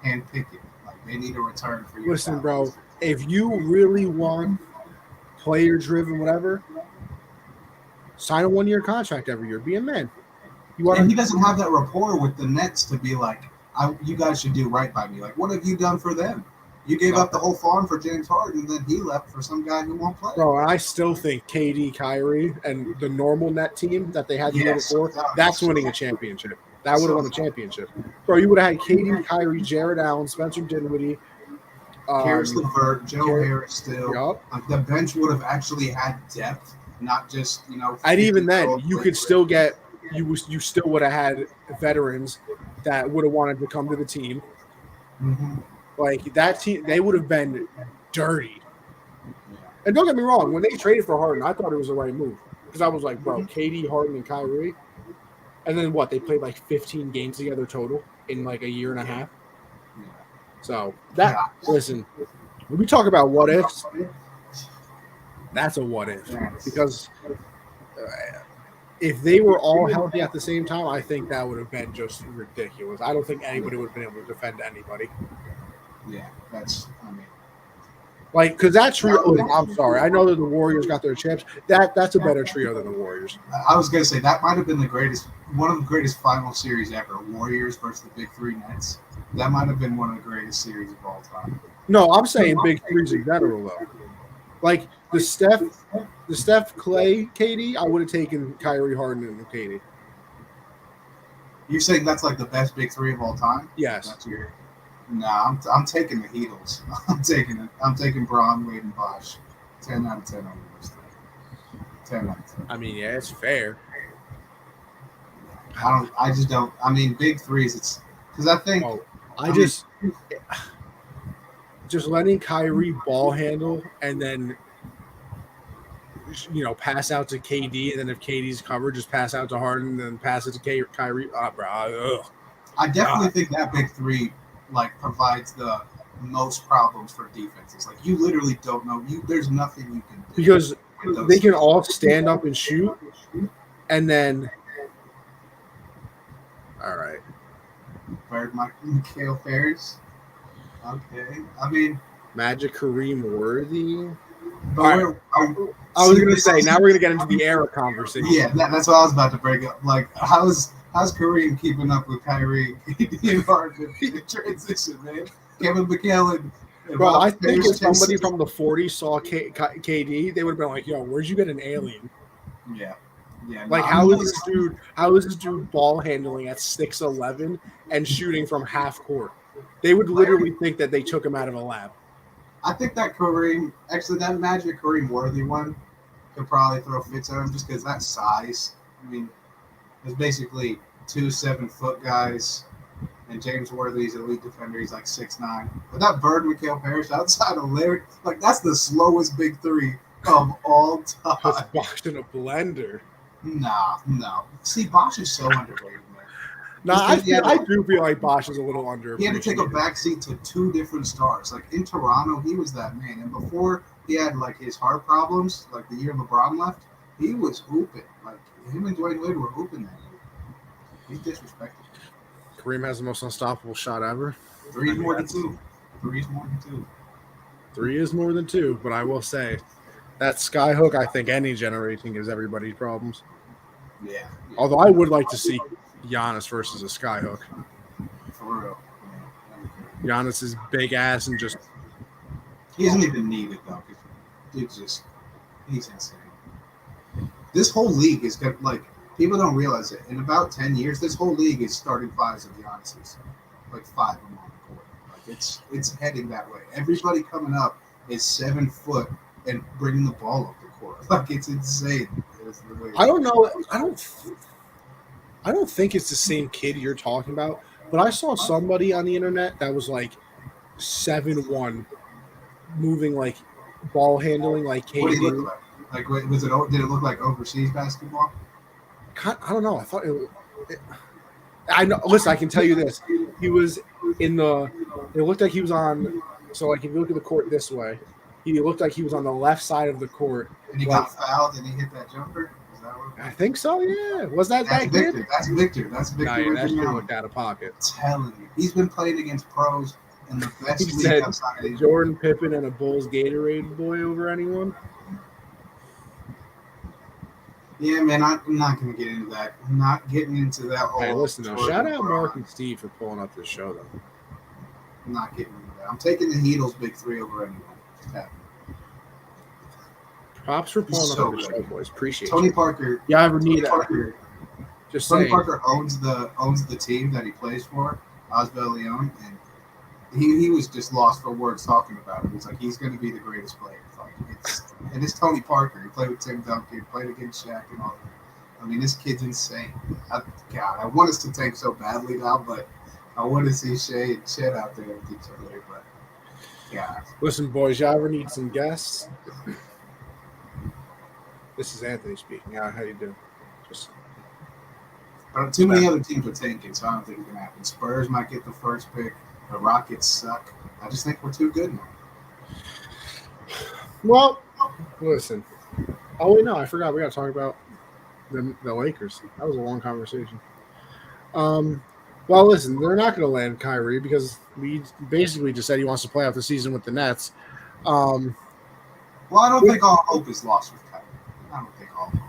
handpick it. Like, they need a return for you. Listen, bro, if you really want player-driven whatever, sign a 1-year contract every year. Be a man. And he doesn't have that rapport with the Nets to be like, you guys should do right by me. Like, what have you done for them? You gave up the whole farm for James Harden, and then he left for some guy who won't play. Bro, and I still think KD, Kyrie, and the normal net team that they had the year before, that's winning a championship. That would have won a championship. Bro, you would have had KD, Kyrie, Jared Allen, Spencer Dinwiddie, Karis LeVert, Joe Harris still. Yep. Like, the bench would have actually had depth, not just, And even then, you could still get – you still would have had veterans that would have wanted to come to the team. Mm-hmm. Like, that team, they would have been dirty. And don't get me wrong, when they traded for Harden, I thought it was the right move. Because I was like, bro, KD, Harden, and Kyrie. And then what? They played like 15 games together total in like a year and a half. So, listen, when we talk about what ifs, that's a what if. Because if they were all healthy at the same time, I think that would have been just ridiculous. I don't think anybody would have been able to defend anybody. Yeah, like, because that trio, I'm sorry, I know that the Warriors got their chips. That's a better trio than the Warriors. I was going to say, that might have been one of the greatest final series ever, Warriors versus the Big Three Nets. That might have been one of the greatest series of all time. No, I'm saying Big Threes in general, though. Like, the Steph, Clay, KD, I would have taken Kyrie, Harden, and KD. You're saying that's like the best Big Three of all time? Yes. That's weird. Nah, I'm taking the Heatles. I'm taking Braun, Wade, and Bosch. 10 out of 10 on those three. 10 out of 10. I mean, yeah, it's fair. I just don't. I mean, big threes. It's because I think. Oh, I mean, just letting Kyrie ball handle and then pass out to KD, and then if KD's covered, just pass out to Harden, and then pass it to Kyrie. Bro, I definitely think that big three provides the most problems for defenses. Like you literally don't know. There's nothing you can do because they can all stand up and shoot, and then all right. Bird, Mikhail Ferris. Okay, I mean Magic Kareem Worthy. But I was going to say, now we're going to get into the era conversation. Yeah, that's what I was about to bring up. Like, how's Kareem keeping up with Kyrie and Harden in transition, man? Kevin McHale and Bro, I think if somebody from the 40s saw KD, they would have been like, yo, where'd you get an alien? Yeah. Like, how is this dude ball handling at 6'11" and shooting from half court? They would literally think that they took him out of a lab. I think that Magic Kareem Worthy one could probably throw fits at him just because that size. I mean, it's basically 2 7-foot guys, and James Worthy's elite defender. He's like 6'9". But that Bird Mikhail Parrish outside of Larry, that's the slowest big three of all time. Puts Bosch in a blender. No. See, Bosch is so underrated. No, I do feel like Bosch is a little underappreciated. He had to take a backseat to 2 different stars. Like in Toronto, he was that man. And before he had his heart problems, like the year LeBron left, he was hooping. Like him and Dwayne Wade were hooping that year. He's disrespected. Kareem has the most unstoppable shot ever. 3 is more than 2. 3 is more than 2. 3 is more than 2, but I will say that skyhook, I think any generation gives everybody problems. Yeah. Although I would like to see Giannis versus a skyhook. For real. Yeah. Giannis's big ass and just. He doesn't even need it though. He's insane. This whole league is people don't realize it. In about 10 years, this whole league is starting fives of Giannis's. 5 of them on the court. It's heading that way. Everybody coming up is 7 foot and bringing the ball up the court. It's insane. I don't know. I don't think it's the same kid you're talking about, but I saw somebody on the internet that was 7'1", moving ball handling like KD. What did he look like? Did it look like overseas basketball? I don't know. I thought I know. Listen, I can tell you this. He was in the. It looked like he was on. So if you look at the court this way, he looked like he was on the left side of the court. And he got fouled and he hit that jumper. I think so, yeah. Was that Victor? Kid? That's Victor. That's Victor. That shit looked out of pocket. I'm telling you. He's been playing against pros in the best he league said outside of Jordan Pippen and a Bulls Gatorade boy over anyone? Yeah, man, I'm not going to get into that. I'm not getting into that whole. Hey, listen, though. Shout out Mark and Steve for pulling up this show, though. I'm not getting into that. I'm taking the Heatles big 3 over anyone. Props for pulling up the show, boys. Appreciate Tony it. Parker. Yeah, I ever need that. Tony Parker owns the team that he plays for, Osbel Leon, and he was just lost for words talking about it. He's he's going to be the greatest player. And it's Tony Parker. He played with Tim Duncan, played against Shaq and all that. I mean, this kid's insane. I want us to tank so badly now, but I want to see Shea and Chet out there with each other. But yeah. Listen, boys, y'all ever need some guests? This is Anthony speaking. How you doing? Too many other teams are tanking, so I don't think it's gonna happen. Spurs might get the first pick. The Rockets suck. I just think we're too good now. Well, listen. Oh wait, no, I forgot. We got to talk about the Lakers. That was a long conversation. Well, listen, they're not going to land Kyrie because we basically just said he wants to play out the season with the Nets. Well, I don't think all hope is lost with Kyrie. I don't think all hope,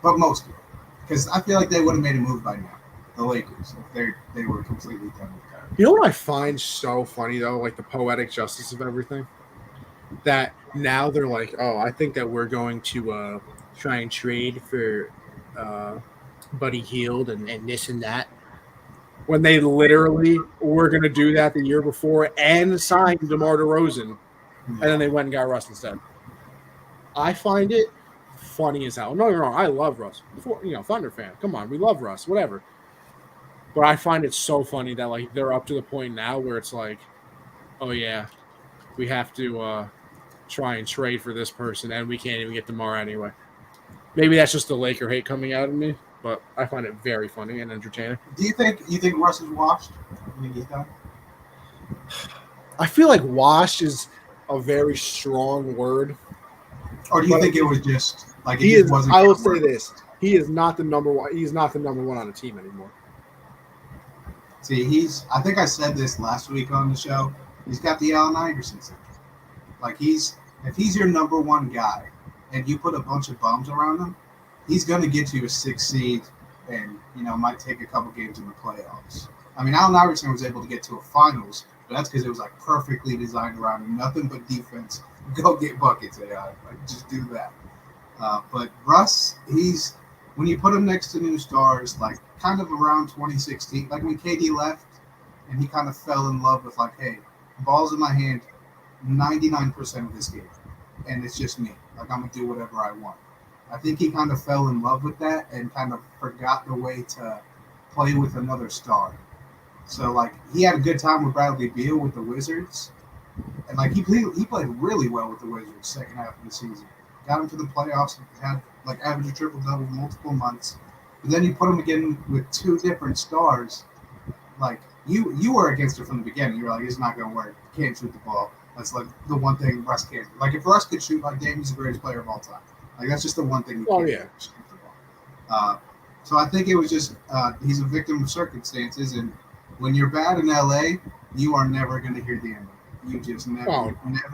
but most of it, because I feel like they would have made a move by now. The Lakers, if they were completely done with Kyrie. You know what I find so funny though, the poetic justice of everything, that now they're like, oh, I think that we're going to try and trade for Buddy Hield and this and that. when they literally were going to do that the year before and signed DeMar DeRozan, and then they went and got Russ instead. I find it funny as hell. No, you're wrong. I love Russ. Thunder fan. Come on, we love Russ. Whatever. But I find it so funny that like they're up to the point now where it's like, oh yeah, we have to try and trade for this person, and we can't even get DeMar anyway. Maybe that's just the Laker hate coming out of me, but I find it very funny and entertaining. Do you think Russ is washed when he's done? I feel like washed is a very strong word. Or do you think it was just like he is? I will say this: he is not the number one. He's not the number one on the team anymore. See, I think I said this last week on the show. He's got the Allen Iverson syndrome. Like if he's your number one guy, and you put a bunch of bums around him, he's going to get you a 6 seed, and might take a couple games in the playoffs. I mean, Allen Iverson was able to get to a finals, but that's because it was like perfectly designed around him, nothing but defense. Go get buckets, AI. Like just do that. But Russ, when you put him next to new stars, like kind of around 2016, like when KD left, and he kind of fell in love with like, hey, ball's in my hand 99% of this game, and it's just me. Like I'm gonna do whatever I want. I think he kind of fell in love with that and kind of forgot the way to play with another star. So like he had a good time with Bradley Beal with the Wizards, and like he played really well with the Wizards second half of the season. Got him to the playoffs, had like average a triple double multiple months. But then you put him again with two different stars. Like you were against it from the beginning. You were like, it's not gonna work. Can't shoot the ball. That's like the one thing Russ can't do. Like if Russ could shoot like Dame, he's the greatest player of all time. Like that's just the one thing he can't do, shoot the ball. So I think it was just he's a victim of circumstances, and when you're bad in LA, you are never going to hear the end of it. You just never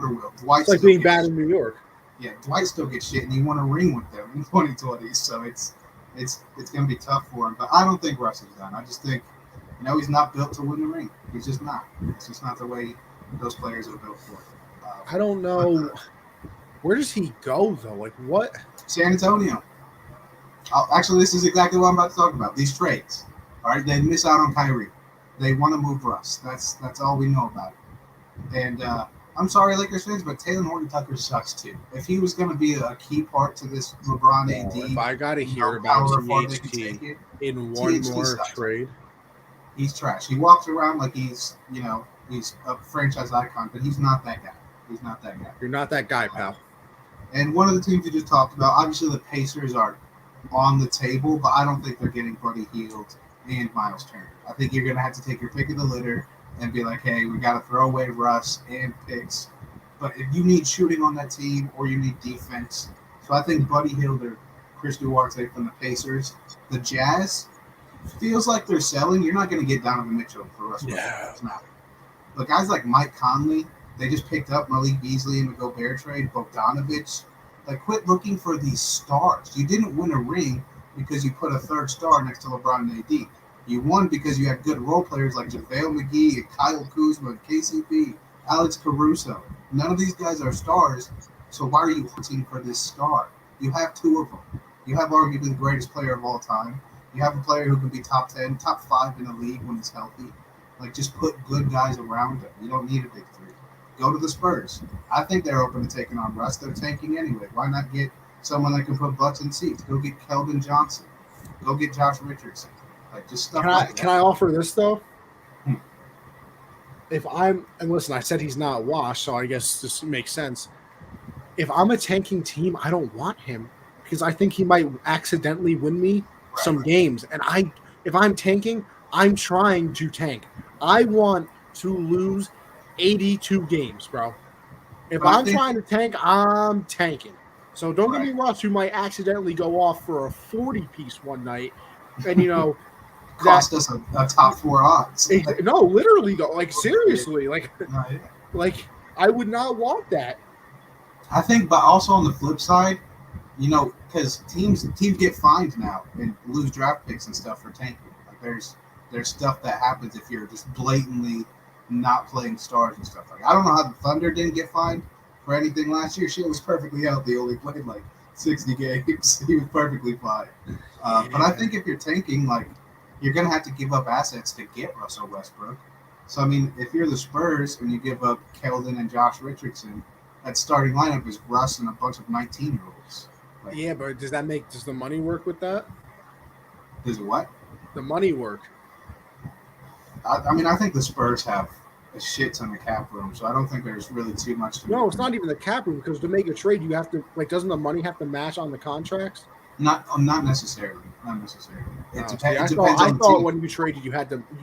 will. Dwight's like being bad in New York. Yeah, Dwight still gets shit, and he won a ring with them in 2020. So it's going to be tough for him. But I don't think Russ is done. I just think he's not built to win the ring. He's just not. It's just not the way those players are built for. I don't know. Where does he go though? Like what? San Antonio. Actually, this is exactly what I'm about to talk about. These trades. All right, they miss out on Kyrie. They want to move Russ. That's all we know about it. And I'm sorry, Lakers fans, but Taylor Horton-Tucker sucks too. If he was going to be a key part to this LeBron AD, if I got to hear about THT in one more trade, he's trash. He walks around like he's a franchise icon, but he's not that guy. He's not that guy. You're not that guy, pal. And one of the teams you just talked about, obviously the Pacers are on the table, but I don't think they're getting Buddy Hield and Miles Turner. I think you're going to have to take your pick of the litter and be like, hey, we got to throw away Russ and picks. But if you need shooting on that team or you need defense, so I think Buddy Hield or Chris Duarte from the Pacers, the Jazz, feels like they're selling. You're not going to get Donovan Mitchell for Russ. Yeah. But guys like Mike Conley, they just picked up Malik Beasley in the Gobert trade, Bogdanovich. Like, quit looking for these stars. You didn't win a ring because you put a third star next to LeBron and AD. You won because you had good role players like JaVale McGee, and Kyle Kuzma, KCP, Alex Caruso. None of these guys are stars, so why are you hunting for this star? You have two of them. You have arguably the greatest player of all time. You have a player who can be top 10, top 5 in the league when he's healthy. Like, just put good guys around him. You don't need a big three. Go to the Spurs. I think they're open to taking on Russ. They're tanking anyway. Why not get someone that can put butts in seats? Go get Keldon Johnson. Go get Josh Richardson. Like, just stuff like that. Can I offer this, though? And listen, I said he's not washed, so I guess this makes sense. If I'm a tanking team, I don't want him because I think he might accidentally win me some games. And if I'm tanking, I'm trying to tank. I want to lose 82 games, bro. If I'm trying to tank, I'm tanking. So don't get me Russ, who might accidentally go off for a 40-piece one night, and cost us a top 4 odds. No, literally, though. Like seriously, like I would not want that. I think, but also on the flip side, because teams get fined now and lose draft picks and stuff for tanking. Like there's stuff that happens if you're just blatantly not playing stars and stuff like that. I don't know how the Thunder didn't get fined for anything last year. Shit was perfectly healthy. Only played like 60 games. He was perfectly fine. But I think if you're tanking, like you're going to have to give up assets to get Russell Westbrook. So, I mean, if you're the Spurs and you give up Keldon and Josh Richardson, that starting lineup is Russ and a bunch of 19-year-olds. Like, Yeah, but does the money work with that? Does what? The money work. I mean, I think the Spurs have a shit ton of cap room, so I don't think there's really too much to. No, it's not even the cap room, because to make a trade, you have to, like, doesn't the money have to match on the contracts? Not necessarily. Not necessarily. It depends. I thought when you traded, you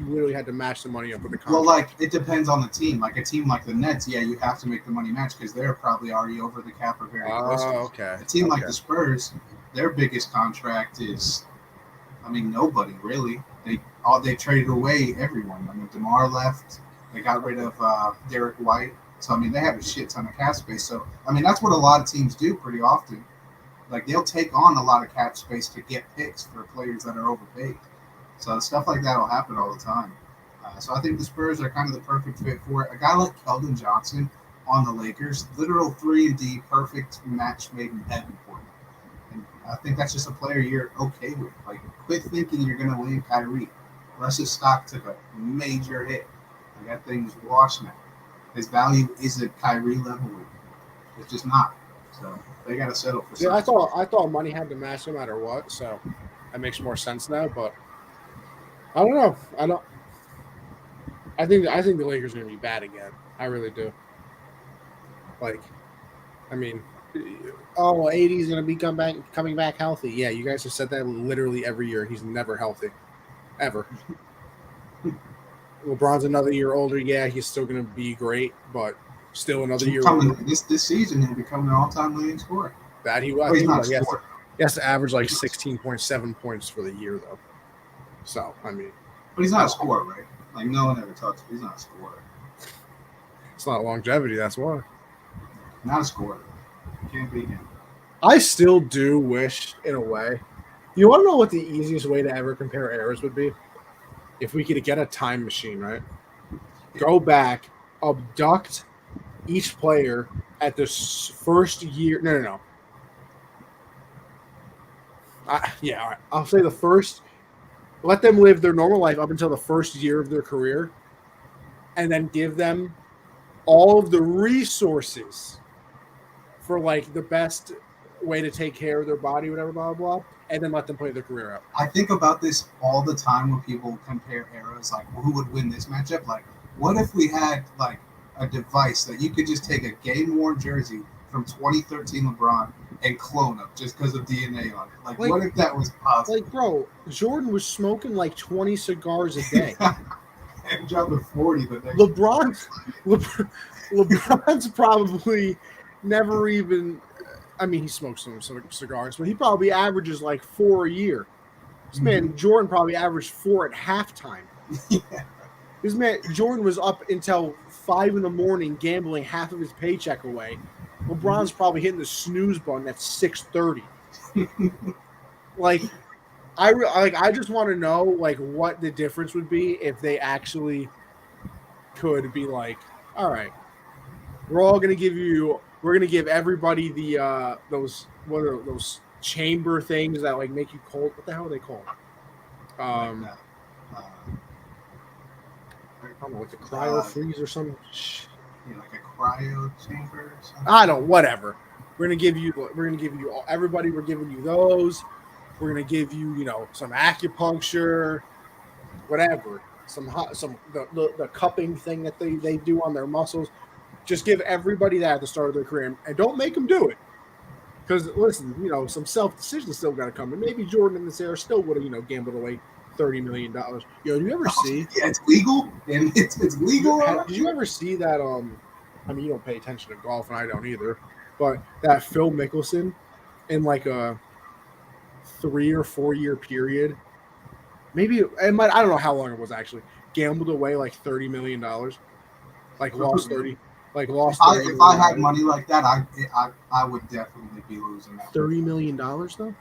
literally had to match the money up with the contract. Well, like, it depends on the team. Like a team like the Nets, yeah, you have to make the money match because they're probably already over the cap or very close to it. Okay. A team like the Spurs, their biggest contract is, I mean, nobody really. They traded away everyone. I mean, DeMar left. They got rid of Derek White. So, I mean, they have a shit ton of cap space. So, I mean, that's what a lot of teams do pretty often. Like, they'll take on a lot of cap space to get picks for players that are overpaid. So stuff like that will happen all the time. So I think the Spurs are kind of the perfect fit for it. A guy like Keldon Johnson on the Lakers, literal 3-and-D, perfect match made in heaven for him. And I think that's just a player you're okay with. Like, quit thinking you're going to win Kyrie. Russ's stock took a major hit. Like, that thing's washed now. His value isn't Kyrie level. It's just not. So they got to settle for something. Yeah, I thought money had to match no matter what, so that makes more sense now. But I don't know. I think the Lakers are going to be bad again. I really do. Like, I mean, AD is going to be coming back healthy. Yeah, you guys have said that literally every year. He's never healthy, ever. LeBron's another year older. Yeah, he's still going to be great, but still another year older. This season, he'll become an all-time leading scorer. That he was. Well, he's not a scorer. He has to average like 16.7 points for the year, though. So, I mean. But he's not a scorer, right? Like, no one ever talks. He's not a scorer. It's not longevity, that's why. Not a scorer. Can't beat him. I still do wish, in a way. You want to know what the easiest way to ever compare eras would be? If we could get a time machine, right? Go back, abduct each player at the first year. No. All right. I'll say the first. Let them live their normal life up until the first year of their career, and then give them all of the resources for, like, the best way to take care of their body, whatever, blah, blah, blah, and then let them play their career out. I think about this all the time when people compare eras, like, who would win this matchup? Like, what if we had, like, a device that you could just take a game-worn jersey from 2013 LeBron and clone up just because of DNA on it? Like, what if that was possible? Like, bro, Jordan was smoking like 20 cigars a day. And dropping 40 the next LeBron's probably never even. I mean, he smokes some cigars, but he probably averages like 4 a year. This man, Jordan, probably averaged 4 at halftime. Yeah. This man, Jordan, was up until 5 a.m. gambling half of his paycheck away. LeBron's probably hitting the snooze button at 6:30. I just want to know, like, what the difference would be if they actually could be like, all right, we're going to give everybody the those chamber things that, like, make you cold. What the hell are they called? I don't know, like the cryo freeze or something. Like a cryo chamber or something. I don't. Whatever. We're gonna give you everybody. We're giving you those. We're gonna give you, some acupuncture, whatever. The cupping thing that they do on their muscles. Just give everybody that at the start of their career, and don't make them do it. Because listen, some self-decision still got to come, and maybe Jordan in this era still would have, gambled away $30 million. Yo, do you ever see? Yeah, it's legal, and it's legal. Did you ever see that? I mean, you don't pay attention to golf, and I don't either. But that Phil Mickelson, in like a 3 or 4 year period, maybe I don't know how long it was actually, gambled away like $30 million, like lost 30. Like lost. If I had money like that, I would definitely be losing that. $30 million though.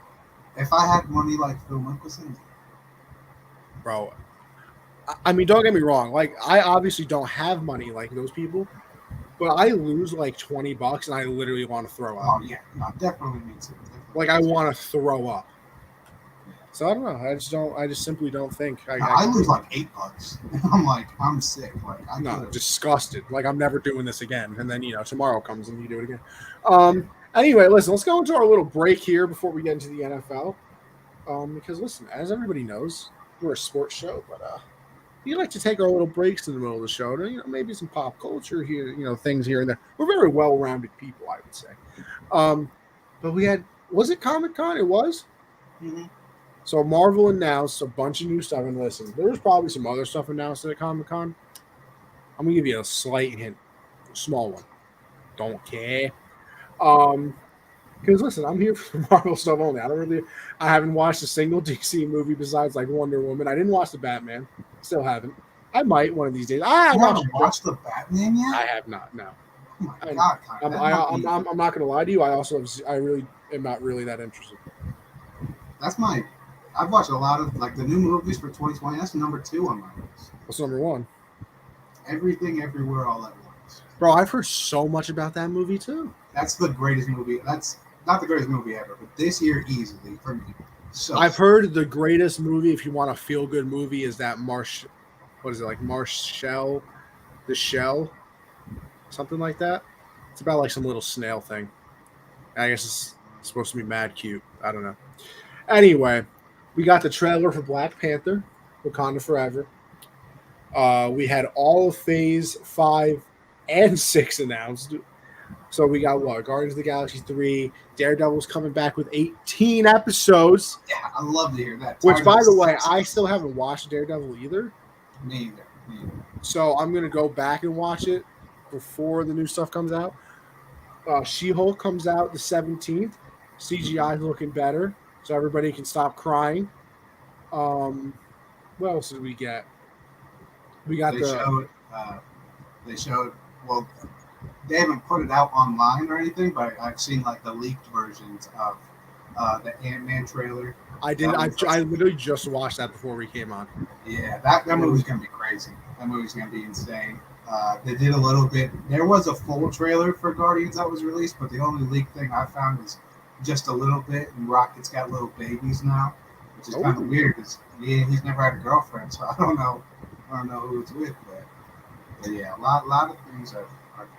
If I had money like Phil Mickelson. Bro, I mean, don't get me wrong. Like, I obviously don't have money like those people, but I lose like $20 and I literally want to throw up. Oh yeah, no, definitely me too. Like, I want to throw up. So I don't know. I just simply don't think I lose like $8. I'm like, I'm sick. Like, I no, could. disgusted. Like I'm never doing this again. And then tomorrow comes and you do it again. Anyway, listen, let's go into our little break here before we get into the NFL. Because listen, as everybody knows, we're a sports show, but we like to take our little breaks in the middle of the show to maybe some pop culture here, things here and there. We're very well-rounded people, I would say. But was it Comic-Con? It was. Mm-hmm. So Marvel announced a bunch of new stuff, and listen, there was probably some other stuff announced at Comic-Con. I'm gonna give you a slight hint, a small one. Don't care. Because listen, I'm here for Marvel stuff only. I haven't watched a single DC movie besides like Wonder Woman. I didn't watch the Batman. Still haven't. I might one of these days. I You watched. haven't watched the Batman yet? I have not. No. Oh my god, I'm not gonna lie to you. I really am not really that interested. that's my. I've watched a lot of like the new movies for 2020. That's number 2 on my list. What's number one? Everything, Everywhere, All at Once. Bro, I've heard so much about that movie too. That's the greatest movie. That's not the greatest movie ever, but this year easily for me. So I've heard the greatest movie, if you want a feel good movie, is that what is it, like Marshall the Shell? Something like that. It's about like some little snail thing. I guess it's supposed to be mad cute. I don't know. Anyway, we got the trailer for Black Panther, Wakanda Forever. We had all of Phase 5 and 6 announced. So we got what? Guardians of the Galaxy 3. Daredevil's coming back with 18 episodes. yeah, I love to hear that. Which, by the way, I still haven't watched Daredevil either. Me either. So I'm going to go back and watch it before the new stuff comes out. She-Hulk comes out the 17th. CGI is looking better, so everybody can stop crying. What else did we get? We got They showed. Well, they haven't put it out online or anything, but I've seen like the leaked versions of the Ant-Man trailer. I did. I literally just watched that before we came on. Yeah, that movie's gonna be crazy. That movie's gonna be insane. They did a little bit. There was a full trailer for Guardians that was released, but the only leaked thing I found was just a little bit. And Rocket's got little babies now, which is kind of weird because he's never had a girlfriend, so I don't know who it's with. But yeah, a lot of things are.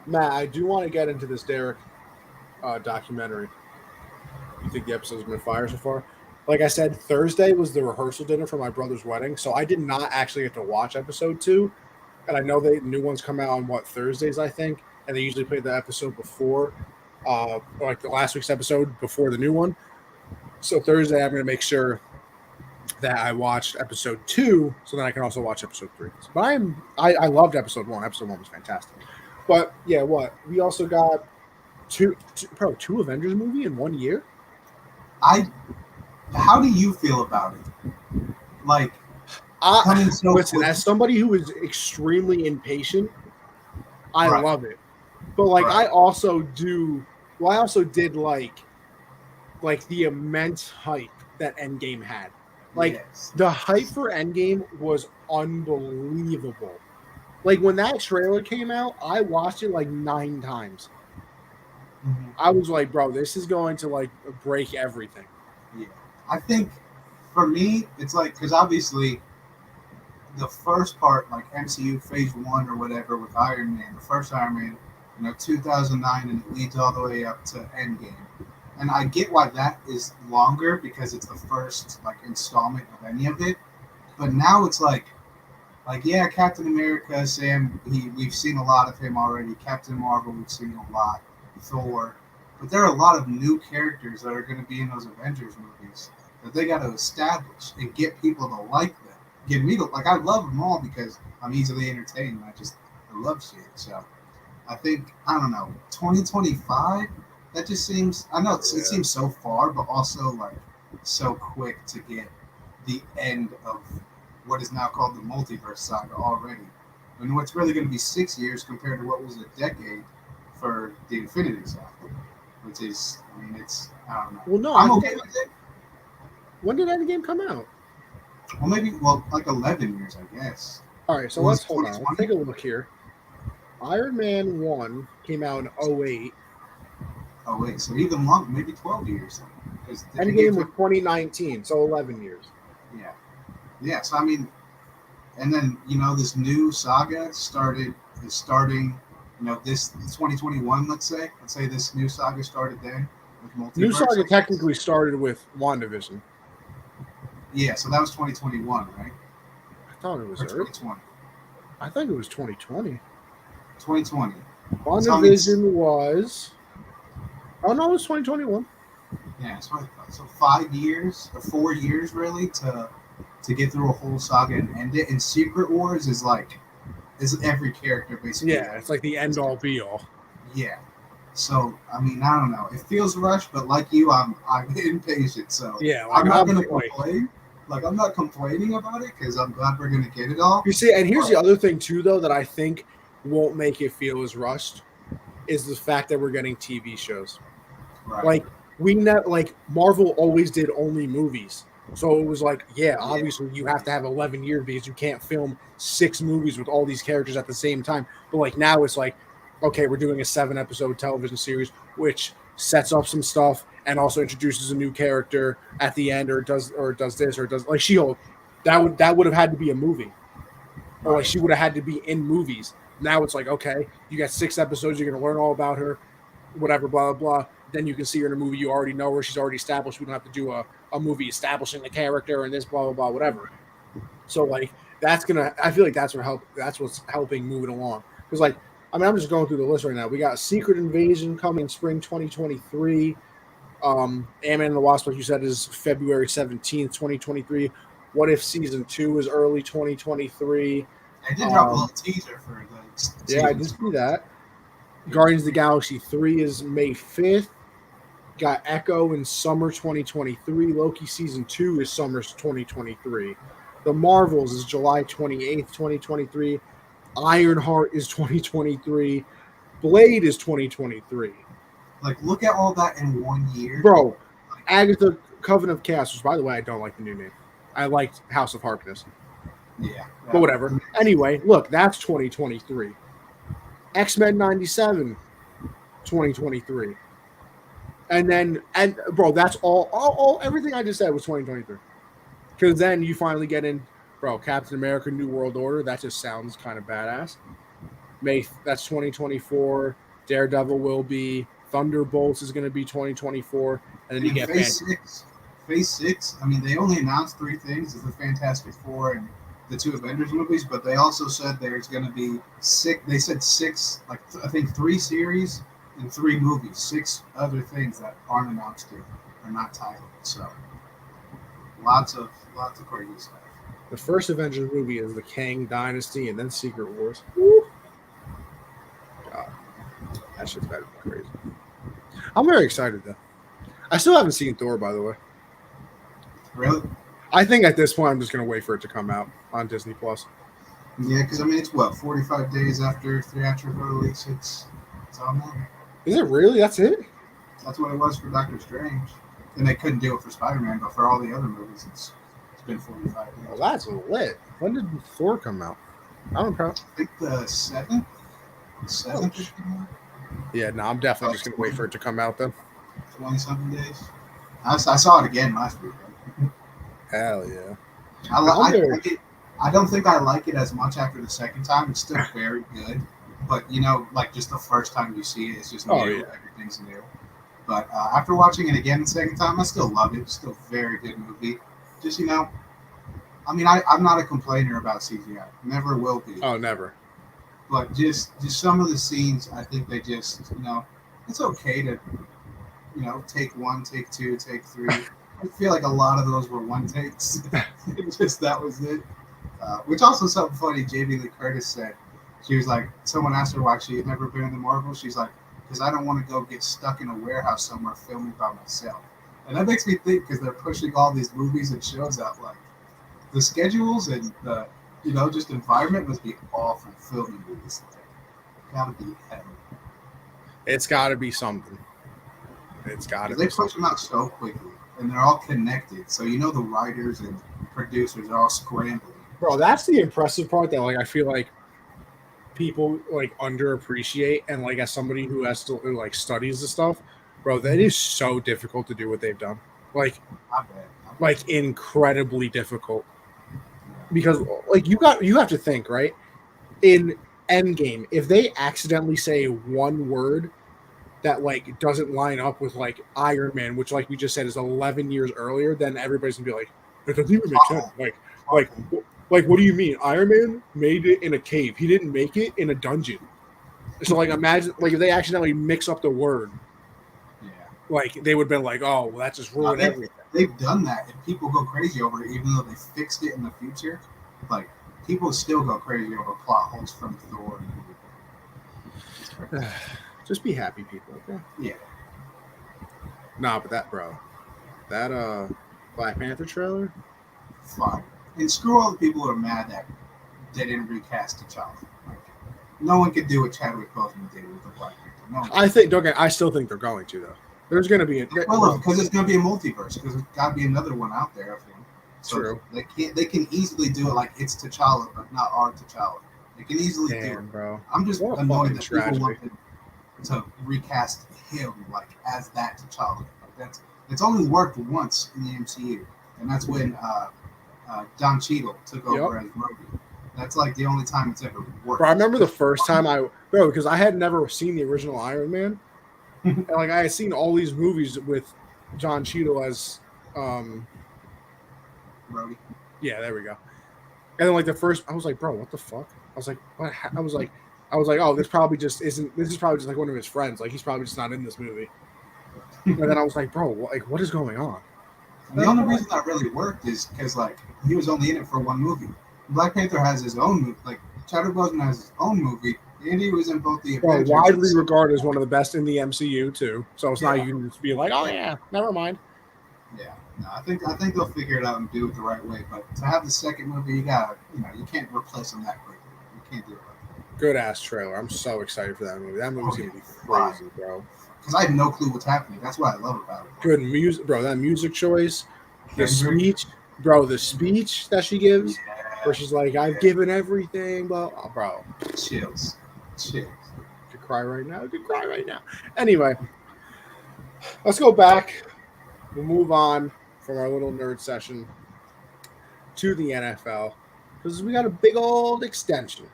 Matt, I do want to get into this Derek documentary. You think the episode's been fire so far? Like I said, Thursday was the rehearsal dinner for my brother's wedding, so I did not actually get to watch episode 2. And I know the new ones come out on Thursdays, I think, and they usually play the episode before, like the last week's episode before the new one. So Thursday, I'm going to make sure that I watched episode 2, so then I can also watch episode 3. But I loved episode 1. Episode 1 was fantastic. But yeah, we also got two Avengers movie in 1 year. How do you feel about it? Like, listen, as somebody who is extremely impatient, I love it. But like, I also did like the immense hype that Endgame had. Like, the hype for Endgame was unbelievable. Like, when that trailer came out, I watched it like 9 times. Mm-hmm. I was like, bro, this is going to like break everything. Yeah. I think for me, it's like, because obviously the first part, like MCU Phase 1 or whatever with Iron Man, the first Iron Man, 2009, and it leads all the way up to Endgame. And I get why that is longer because it's the first like installment of any of it. But now it's like yeah, Captain America, Sam, we've seen a lot of him already. Captain Marvel, we've seen a lot. Thor, but there are a lot of new characters that are going to be in those Avengers movies that they got to establish and get people to like them. Get me to like. I love them all because I'm easily entertained. I love shit. So I think I don't know 2025. That just seems. I know it seems so far, but also like so quick to get the end of what is now called the multiverse saga already. And what's really going to be 6 years compared to what was a decade for the Infinity Saga, which is, I mean, it's, I don't know. Well, no, I'm okay with it. When did Endgame come out? Well, like 11 years, I guess. All right, so let's hold on. Let's take a look here. Iron Man 1 came out in 2008. Oh, wait, so even longer, maybe 12 years. Endgame was 2019, so 11 years. Yeah. Yeah. So I mean, and then this new saga is starting. This 2021. Let's say this new saga started then with multiverse. New saga technically started with WandaVision. Yeah, so that was 2021, right? I thought it was 2020. I think it was 2020. 2020. WandaVision was. Oh no, it was 2021. Yeah, so 5 years or 4 years really to get through a whole saga and end it. And Secret Wars is every character basically. Yeah, it's like the end all be all. Yeah. So I mean, I don't know. It feels rushed, but like you, I'm impatient. So yeah, I'm not gonna complain. Like I'm not complaining about it because I'm glad we're gonna get it all. You see, and here's the other thing too, though, that I think won't make it feel as rushed is the fact that we're getting TV shows. Right. Like Marvel always did only movies. So it was like, obviously you have to have 11 years because you can't film 6 movies with all these characters at the same time. But like now it's like, okay, we're doing a 7-episode television series, which sets up some stuff and also introduces a new character at the end, or does this, or does like She-Hulk. That would have had to be a movie, or like she would have had to be in movies. Now it's like, okay, you got 6 episodes, you're going to learn all about her, whatever, blah, blah, blah. Then you can see her in a movie you already know her. She's already established. We don't have to do a movie establishing the character and this, blah, blah, blah, whatever. So, like, I feel like that's what's helping move it along. Because, like, I mean, I'm just going through the list right now. We got Secret Invasion coming spring 2023. Ant-Man and the Wasp, like you said, is February 17th, 2023. What If Season 2 is early 2023. I did drop a little teaser for the Yeah, I did see that. Guardians of the Galaxy 3 is May 5th. Got Echo in summer 2023. Loki Season 2 is summer 2023. The Marvels is July 28th, 2023. Ironheart is 2023. Blade is 2023. Like, look at all that in 1 year. Bro, Agatha Covenant of Chaos, which, by the way, I don't like the new name. I liked House of Harkness. Yeah. But whatever. Anyway, look, that's 2023. X-Men 97, 2023. And bro, that's all everything I just said was 2023. Because then you finally get in, bro, Captain America New World Order. That just sounds kind of badass. That's 2024. Daredevil will be. Thunderbolts is going to be 2024. And then you get Phase 6. Phase 6, I mean, they only announced 3 things. It's the Fantastic Four and the 2 Avengers movies, but they also said there's going to be 6. They said 6, like I think 3 series and 3 movies. 6 other things that aren't announced yet, are not titled. So lots of crazy stuff. The first Avengers movie is the Kang Dynasty, and then Secret Wars. Woo. God, that shit's better than crazy. I'm very excited though. I still haven't seen Thor, by the way. Really? I think at this point I'm just gonna wait for it to come out on Disney Plus. Yeah, because I mean it's 45 days after theatrical release. It's on there. Is it really? That's it? That's what it was for Doctor Strange, and they couldn't do it for Spider-Man, but for all the other movies, it's been 45 days. Well, that's lit. When did Thor come out? I'm proud. I think the 7th. 7th. Yeah, no, I'm definitely just gonna wait for it to come out then. 20-something days. I saw it again last week. Hell yeah. I don't think I like it as much after the second time. It's still very good, but like just the first time you see it, it's just new. Yeah. Everything's new. But after watching it again the second time, I still love it. It's still a very good movie. Just I mean, I'm not a complainer about CGI. Never will be. Oh, never. But just some of the scenes, I think they just it's okay to take 1, take 2, take 3. I feel like a lot of those were 1 takes. Just that was it. Which also something funny. Jamie Lee Curtis said, she was like, someone asked her why she had never been in the Marvel. She's like, because I don't want to go get stuck in a warehouse somewhere filming by myself. And that makes me think, because they're pushing all these movies and shows out, like the schedules and the just environment must be awful filming movies. Gotta be heavy. It's got to be something. It's got to be. They push them out so quickly, and they're all connected. So the writers and producers are all scrambling. Bro, that's the impressive part that I feel like people underappreciate, and as somebody who has to studies the stuff, bro, that is so difficult to do what they've done. Like I bet. incredibly difficult. Because like you have to think, right? In Endgame, if they accidentally say one word that like doesn't line up with like Iron Man, which like we just said is 11 years earlier, then everybody's gonna be like, it doesn't even make sense. Like, like, what do you mean? Iron Man made it in a cave. He didn't make it in a dungeon. So like, imagine like if they accidentally mix up the word, Yeah. like they would have been like, oh, well, that just Now, ruined everything. they've done that, and people go crazy over it, even though they fixed it in the future. Like people still go crazy over plot holes from Thor. Just be happy, people. Okay. Yeah. Nah, but that Black Panther trailer. Fine. And screw all the people who are mad that they didn't recast T'Challa. Like, no one could do what Chadwick Boseman did with the Black Panther. No one. I still think they're going to though. There's going to be because it's going to be a multiverse. Because there's got to be another one out there of him. So true. They can easily do it like it's T'Challa, but not our T'Challa. They can easily do it. Bro. I'm just annoyed that tragedy. people want to recast him like as that T'Challa. Like it's only worked once in the MCU, and that's when Don Cheadle took over as Rhodey. That's like the only time it's ever worked. Bro, I remember the first time because I had never seen the original Iron Man, and like I had seen all these movies with Don Cheadle as Rhodey. Yeah, there we go. And then like the first, I was like, bro, what the fuck? I was like, what? I was like, oh, this probably just isn't. This is probably just like one of his friends. Like he's probably just not in this movie. And then I was like, bro, what is going on? The only reason that really worked is because like he was only in it for one movie. Black Panther has his own movie. Like Chadwick Boseman has his own movie. And he was in both the Avengers. Widely regarded as one of the best in the MCU too. So it's not you can just be like, oh yeah, never mind. Yeah, no, I think they'll figure it out and do it the right way. But to have the second movie, you can't replace him that quickly. You can't do it. Good ass trailer. I'm so excited for that movie. That movie's gonna be crazy, bro. Because I have no clue what's happening. That's what I love about it. Good music, bro. That music choice, the speech, bro. The speech that she gives, where she's like, "I've given everything," but bro, chills. I could cry right now. Anyway, let's go back. We'll move on from our little nerd session to the NFL because we got a big old extension.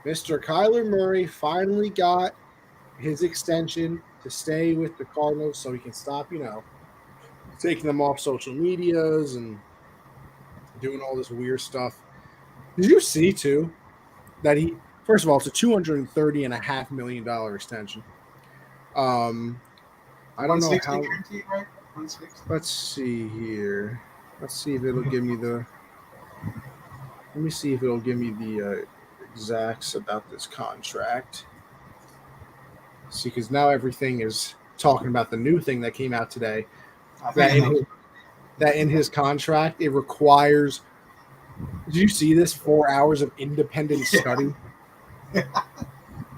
Mr. Kyler Murray finally got his extension to stay with the Cardinals so he can stop, taking them off social medias and doing all this weird stuff. Did you see, too, that first of all, it's a $230.5 million extension. I don't know how. Right? Let's see here. Let's see if it'll give me the. Let me see if it'll give me the exacts about this contract. See, because now everything is talking about the new thing that came out today. That in his contract it requires. Did you see this? 4 hours of independent study.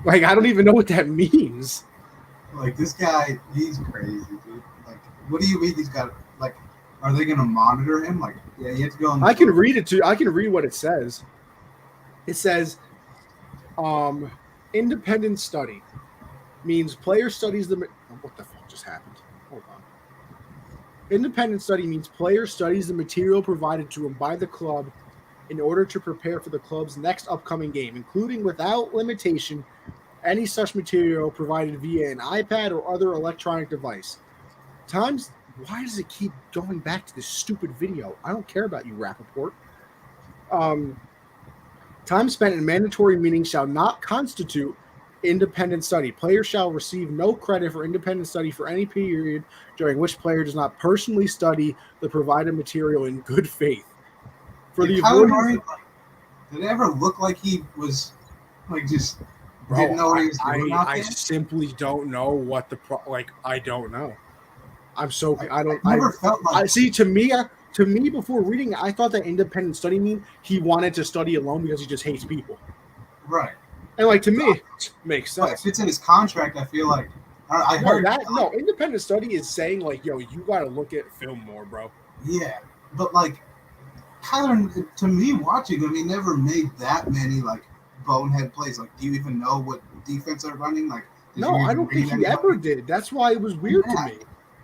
Like I don't even know what that means. Like this guy, he's crazy, dude. Like, what do you mean he's got? Like, are they going to monitor him? Like, yeah, you have to go on. I can read it too. I can read what it says. It says, independent study means player studies the. What the fuck just happened? Hold on. Independent study means player studies the material provided to him by the club in order to prepare for the club's next upcoming game, including without limitation any such material provided via an iPad or other electronic device. Why does it keep going back to this stupid video? I don't care about you, Rappaport. Time spent in mandatory meetings shall not constitute independent study. Players shall receive no credit for independent study for any period during which player does not personally study the provided material in good faith. For the avoidance, did it ever look like he was like just didn't know what he was doing? I simply don't know what I don't know. I never felt like. I see. To me, before reading it, I thought that independent study mean he wanted to study alone because he just hates people. Right. And like to me, it makes sense. But if it's in his contract, I feel like I heard that. No, independent study is saying like, yo, you got to look at film more, bro. Yeah, but like Kyler, to me, watching him, he never made that many like bonehead plays. Like, do you even know what defense they're running? Like, no, I don't think he ever did. That's why it was weird to me.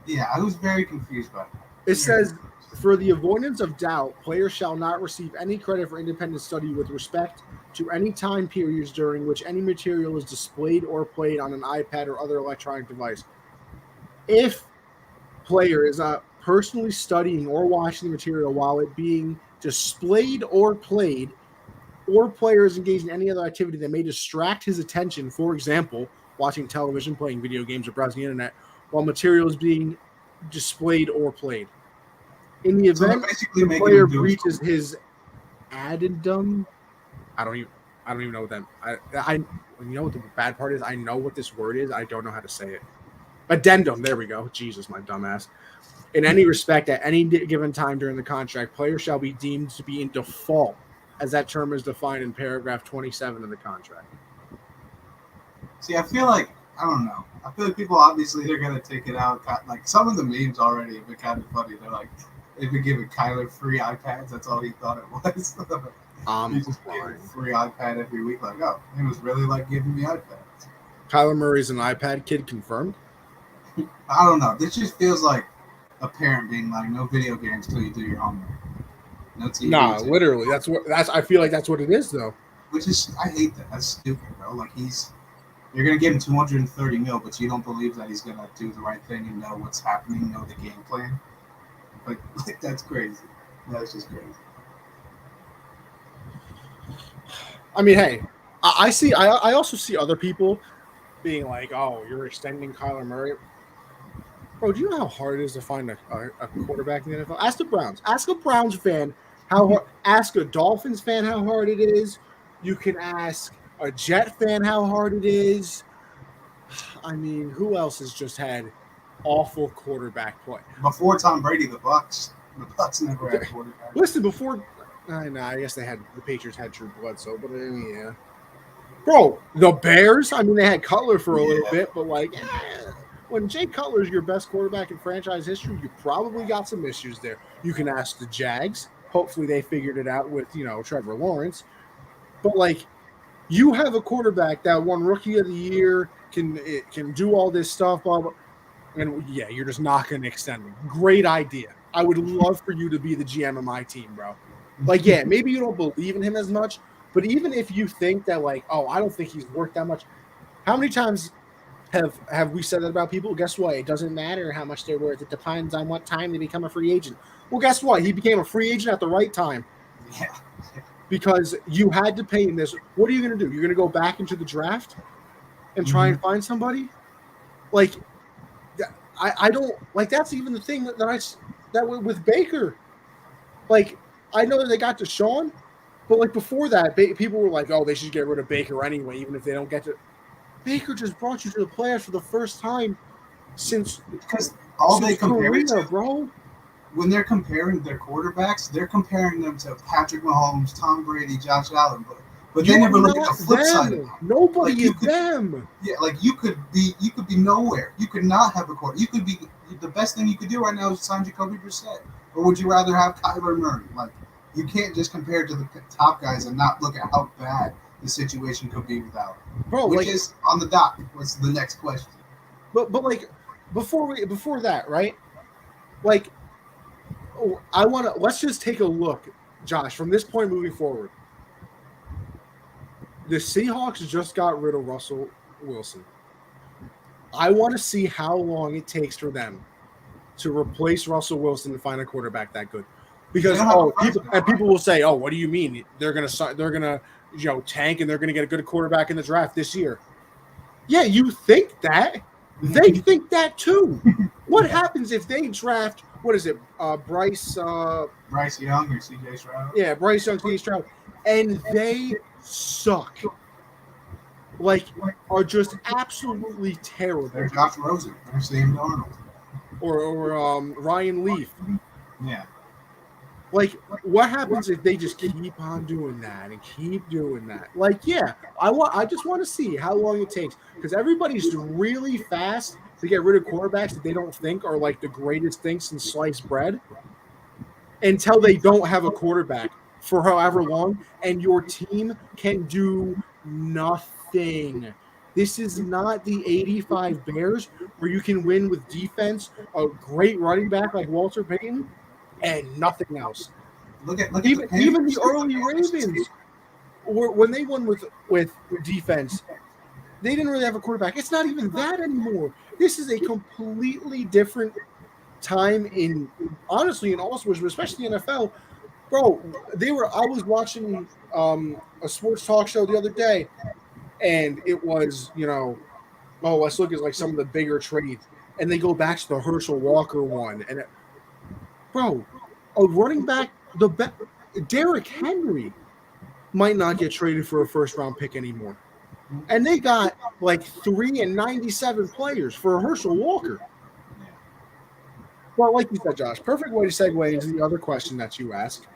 Yeah, I was very confused by that. It says, for the avoidance of doubt, players shall not receive any credit for independent study with respect to any time periods during which any material is displayed or played on an iPad or other electronic device. If player is not personally studying or watching the material while it being displayed or played, or player is engaged in any other activity that may distract his attention, for example, watching television, playing video games, or browsing the internet, while material is being displayed or played. In the So they're event basically the making player him do his breaches homework. his addendum, I don't even know what that. I you know what the bad part is? I know what this word is. I don't know how to say it. Addendum. There we go. Jesus, my dumbass. In any respect, at any given time during the contract, players shall be deemed to be in default, as that term is defined in paragraph 27 of the contract. See, I feel like I don't know. I feel like people obviously they're gonna take it out. Like some of the memes already have been kind of funny. They're like they've been giving Kyler free iPads. That's all he thought it was. He's just getting free iPad every week. Like, oh, it was really like giving me iPads. Kyler Murray's an iPad kid, confirmed. I don't know. This just feels like a parent being like, no video games till you do your homework. No TV. Nah, literally. That's. I feel like that's what it is, though. Which is, I hate that. That's stupid, bro. Like you're gonna give him 230 mil, but you don't believe that he's gonna do the right thing and know what's happening, know the game plan. Like that's crazy. That's just crazy. I mean, hey, I see. I also see other people being like, "Oh, you're extending Kyler Murray." Bro, do you know how hard it is to find a quarterback in the NFL? Ask the Browns. Ask a Browns fan how hard. Ask a Dolphins fan how hard it is. You can ask a Jet fan how hard it is. I mean, who else has just had awful quarterback play? Before Tom Brady, the Bucks never had a quarterback. Listen, before I guess the Patriots had Drew Bledsoe, but yeah. Bro, the Bears, I mean, they had Cutler for a little bit, but like, when Jay Cutler's your best quarterback in franchise history, you probably got some issues there. You can ask the Jags. Hopefully they figured it out with, Trevor Lawrence. But like, you have a quarterback that won Rookie of the Year, can do all this stuff, blah, blah, and yeah, you're just not going to extend him. Great idea. I would love for you to be the GM of my team, bro. Like, yeah, maybe you don't believe in him as much, but even if you think that, like, oh, I don't think he's worth that much, how many times have we said that about people? Guess what? It doesn't matter how much they're worth. It depends on what time they become a free agent. Well, guess what? He became a free agent at the right time. Yeah. Because you had to pay him this. What are you going to do? You're going to go back into the draft and try and find somebody? Like, I don't like. That's even the thing that with Baker. Like, I know that they got Deshaun, but like before that, people were like, "Oh, they should get rid of Baker anyway, even if they don't get to." Baker just brought you to the playoffs for the first time since because all they compare it to, bro. When they're comparing their quarterbacks, they're comparing them to Patrick Mahomes, Tom Brady, Josh Allen, but they never look at the flip side of that. Nobody is them. Yeah, like you could be nowhere. You could not have a quarter. You could be the best thing you could do right now is sign Jacoby Brissett. Or would you rather have Kyler Murray? Like you can't just compare to the top guys and not look at how bad the situation could be without. Bro, which is on the dock. What's the next question? But like before that, right? Like let's just take a look, Josh, from this point moving forward. The Seahawks just got rid of Russell Wilson. I want to see how long it takes for them to replace Russell Wilson and find a quarterback that good. Because people will say, "Oh, what do you mean? They're gonna tank and they're gonna get a good quarterback in the draft this year." Yeah, you think that. They think that too. What happens if they draft, what is it, Bryce Young or CJ Stroud? Yeah, Bryce Young, CJ Stroud. And they suck. Like, are just absolutely terrible. They're Josh Rosen. They're Sam Darnold. Or Ryan Leaf. Yeah. Like, what happens if they just keep on doing that and keep doing that? Like, yeah, I just want to see how long it takes because everybody's really fast to get rid of quarterbacks that they don't think are like the greatest thing since sliced bread until they don't have a quarterback for however long, and your team can do nothing. This is not the 85 Bears where you can win with defense, a great running back like Walter Payton, and nothing else. Look at the Even Panthers. the early Ravens, when they won with defense, they didn't really have a quarterback. It's not even that anymore. This is a completely different time in honestly in all sports, but especially NFL. Bro, I was watching a sports talk show the other day, and it was, oh, let's look at like some of the bigger trades. And they go back to the Herschel Walker one. And bro, a running back, Derrick Henry might not get traded for a first round pick anymore. And they got like 3 and 97 players for a Herschel Walker. Well, like you said, Josh, perfect way to segue into the other question that you asked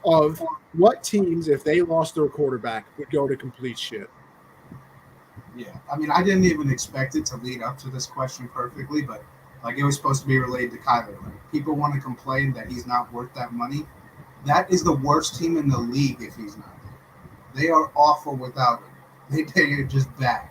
of what teams, if they lost their quarterback, would go to complete shit. Yeah, I mean, I didn't even expect it to lead up to this question perfectly, but like it was supposed to be related to Kyler. Like people want to complain that he's not worth that money. That is the worst team in the league if he's not there. They are awful without him. They are just bad.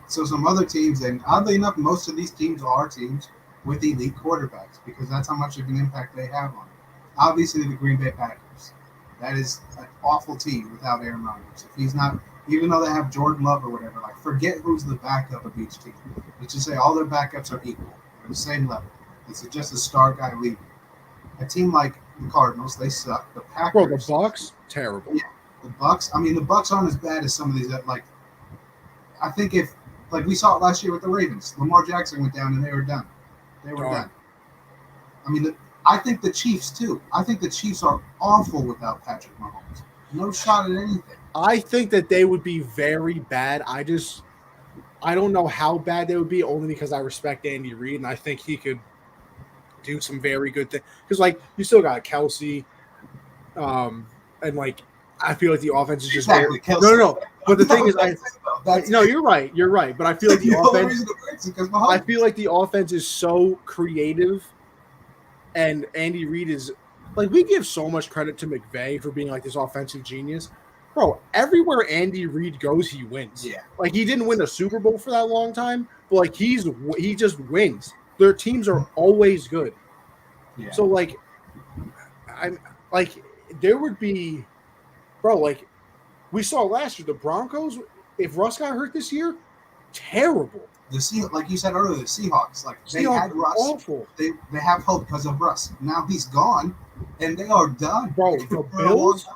So some other teams, and oddly enough, most of these teams are teams with elite quarterbacks because that's how much of an impact they have on it. Obviously, the Green Bay Packers. That is an awful team without Aaron Rodgers. If he's not, even though they have Jordan Love or whatever, like forget who's the backup of each team. Let's just say all their backups are equal, they're the same level. It's just a star guy leaving. A team like the Cardinals, they suck. The Packers, bro, the Bucs, terrible. Yeah, the Bucs. I mean, the Bucs aren't as bad as some of these. That like, I think if like we saw it last year with the Ravens, Lamar Jackson went down and they were done. They were done. I mean, I think the Chiefs too. I think the Chiefs are awful without Patrick Mahomes. No shot at anything. I think that they would be very bad. I don't know how bad they would be, only because I respect Andy Reid and I think he could do some very good things. Because like you still got Kelsey, and like I feel like the offense is just exactly. No. But the thing is, no, you're right. But I feel like the offense. I feel like the offense is so creative, and Andy Reid is like we give so much credit to McVay for being like this offensive genius. Bro, everywhere Andy Reid goes, he wins. Yeah. Like he didn't win a Super Bowl for that long time, but like he just wins. Their teams are always good. Yeah. So like, I'm like there would be, bro. Like we saw last year, the Broncos. If Russ got hurt this year, terrible. Like you said earlier, the Seahawks, like they had Russ. Awful. They have hope because of Russ. Now he's gone, and they are done. Bro, the Bills.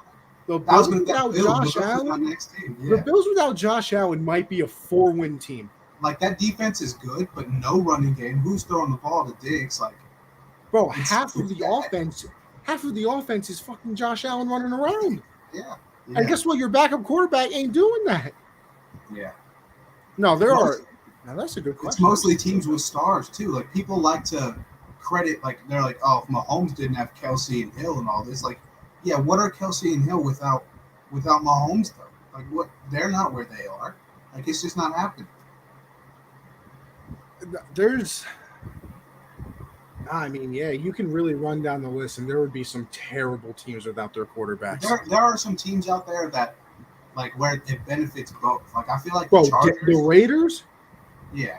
The Bills without Josh Allen. The Bills without Josh Allen might be a 4-win team. Like that defense is good, but no running game. Who's throwing the ball to Diggs? Like, bro, half of the offense is fucking Josh Allen running around. Yeah. And guess what? Your backup quarterback ain't doing that. Yeah. No, there are. Now that's a good question. It's mostly teams with stars too. Like people like to credit, like they're like, oh, if Mahomes didn't have Kelsey and Hill and all this, like, yeah, what are Kelsey and Hill without Mahomes though? Like, what? They're not where they are. Like, it's just not happening. I mean, yeah, you can really run down the list, and there would be some terrible teams without their quarterbacks. There are some teams out there that, like, where it benefits both. Like, I feel like the Chargers, the Raiders. Yeah,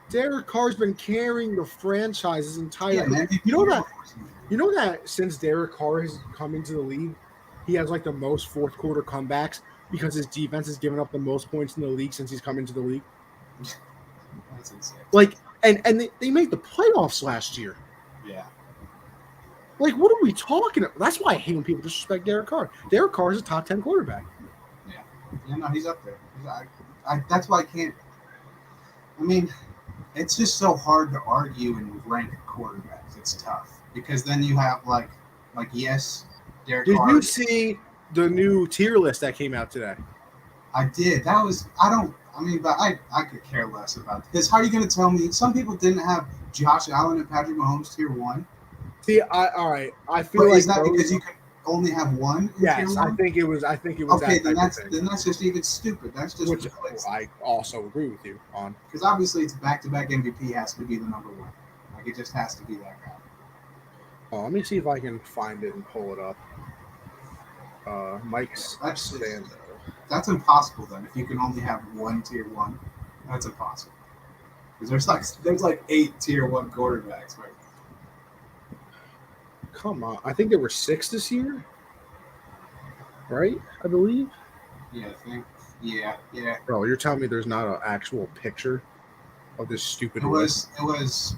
Derek Carr's been carrying the franchise's entire. Yeah, you know that since Derek Carr has come into the league, he has like the most fourth quarter comebacks because his defense has given up the most points in the league since he's come into the league. That's insane. Like, and they made the playoffs last year. Yeah. Like, what are we talking about? That's why I hate when people disrespect Derek Carr. Derek Carr is a top 10 quarterback. Yeah. Yeah, no, he's up there. That's why I can't. I mean, it's just so hard to argue and rank quarterbacks. It's tough because then you have like yes, Derek Carr. Did you see the new tier list that came out today? I did. But I could care less about it. Because how are you going to tell me some people didn't have Josh Allen and Patrick Mahomes tier 1? See, all right. I feel is that because you can only have one? Yes, I think it was. Okay, then that's just even stupid. That's just which I also agree with you on. Because obviously, it's back-to-back MVP has to be the number one. Like it just has to be that guy. Oh, let me see if I can find it and pull it up. Mike Sando. That's impossible then. If you can only have one tier one, that's impossible. Because there's like 8 tier one quarterbacks, right? Come on. I think there were 6 this year, right? I believe. Yeah, I think. Yeah. Bro, you're telling me there's not an actual picture of this stupid list? It was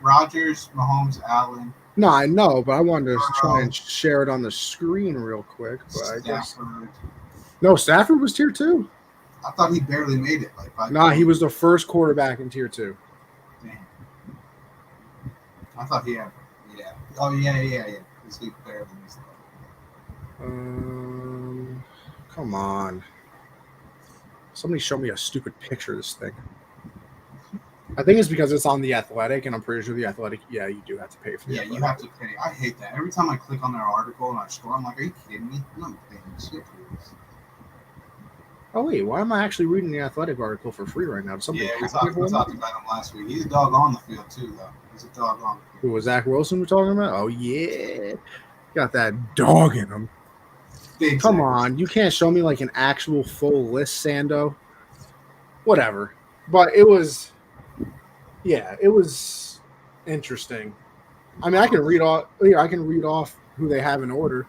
Rodgers, Mahomes, Allen, No, I know, but I wanted to try Burrow, and share it on the screen real quick. But I guess Stafford. no. Stafford was tier 2. I thought he barely made it. Like Nah, he was the first quarterback in tier 2. Damn. I thought he had. Yeah. Oh yeah. Because he barely missed it. Come on. Somebody show me a stupid picture of this thing. I think it's because it's on The Athletic, and I'm pretty sure The Athletic, yeah, you do have to pay for the Athletic. You have to pay. I hate that. Every time I click on their article and I scroll, I'm like, are you kidding me? I'm not paying shit for this. Oh, wait, why am I actually reading The Athletic article for free right now? We talked about him last week. He's a dog on the field, too, though. He's a dog on the field. Who was Zach Wilson we're talking about? Oh, yeah. Got that dog in him. Big Come on. You can't show me like an actual full list, Sando. Whatever. But it was... Yeah, it was interesting. I mean, I can read off who they have in order.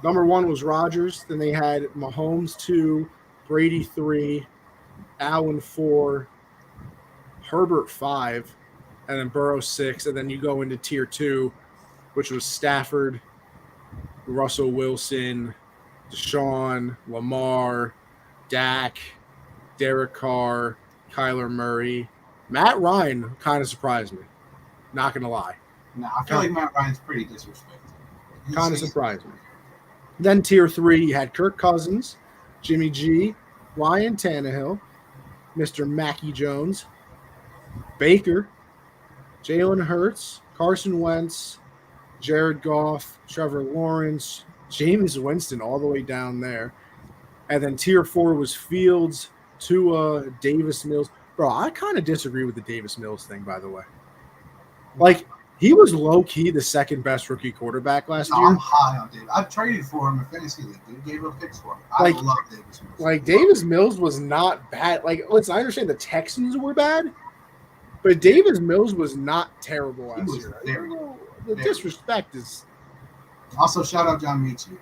Number 1 was Rodgers. Then they had Mahomes 2, Brady 3, Allen 4, Herbert 5, and then Burrow 6. And then you go into tier 2, which was Stafford, Russell Wilson, Deshaun, Lamar, Dak, Derek Carr, Kyler Murray. Matt Ryan kind of surprised me. Not going to lie. No, I feel like Matt Ryan's pretty disrespectful. Kind of surprised me. Then tier 3, you had Kirk Cousins, Jimmy G, Ryan Tannehill, Mr. Mackie Jones, Baker, Jalen Hurts, Carson Wentz, Jared Goff, Trevor Lawrence, Jameis Winston all the way down there. And then tier 4 was Fields, Tua, Davis Mills. Bro, I kind of disagree with the Davis Mills thing, by the way. Like, he was low-key the second best rookie quarterback last year. I'm high on Davis. I've traded for him in fantasy league. Dude gave up picks for him. I love Davis Mills. Like, Davis Mills was not bad. Like, listen, I understand the Texans were bad, but Davis Mills was not terrible last year. The disrespect is... Also, shout out John Michi.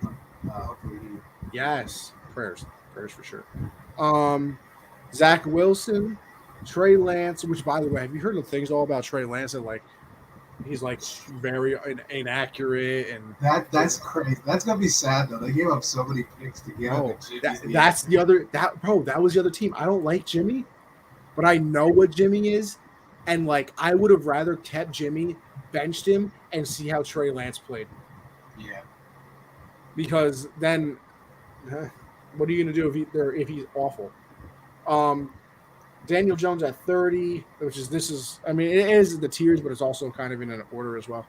Yes. Prayers for sure. Zach Wilson, Trey Lance, which, by the way, have you heard the things all about Trey Lance and, like, he's like very inaccurate and that's crazy. That's gonna be sad though. They gave up so many picks to get him. That was the other team. I don't like Jimmy, but I know what Jimmy is, and like I would have rather kept Jimmy, benched him, and see how Trey Lance played. Yeah. Because then, what are you gonna do if he's awful? Daniel Jones at 30, it is the tiers, but it's also kind of in an order as well.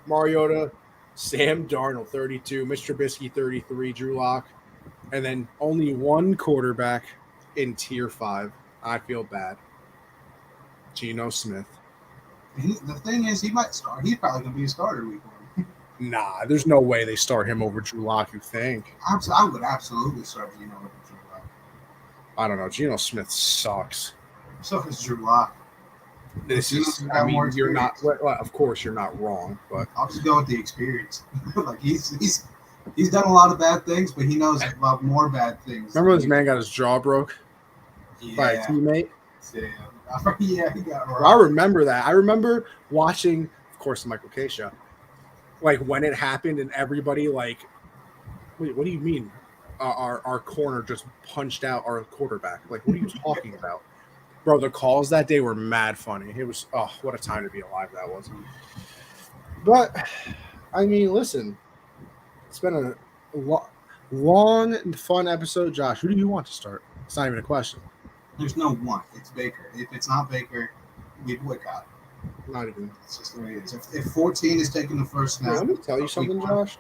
Mariota, Sam Darnold, 32, Mitch Trubisky, 33, Drew Lock, and then only one quarterback in tier 5. I feel bad. Geno Smith. The thing is, he might start. He's probably going to be a starter week 1. Nah, there's no way they start him over Drew Lock, you think? I would absolutely start Geno over Drew Lock. I don't know. Geno Smith sucks. So does Drew Lock. You're not. Well, of course, you're not wrong, but I'll just go with the experience. Like he's done a lot of bad things, but he knows about more bad things. Remember when this man got his jaw broke by a teammate? Yeah, he got robbed. I remember that. I remember watching, of course, the Michael K show. Like when it happened, and everybody like, wait, what do you mean? Our corner just punched out our quarterback. Like, what are you talking about? Bro, the calls that day were mad funny. It was, what a time to be alive that was. But, I mean, listen, it's been a long and fun episode. Josh, who do you want to start? It's not even a question. There's no one. It's Baker. If it's not Baker, we boycott. Not even. It's just the way it is. If 14 is taking the first snap, let me tell you something, Josh.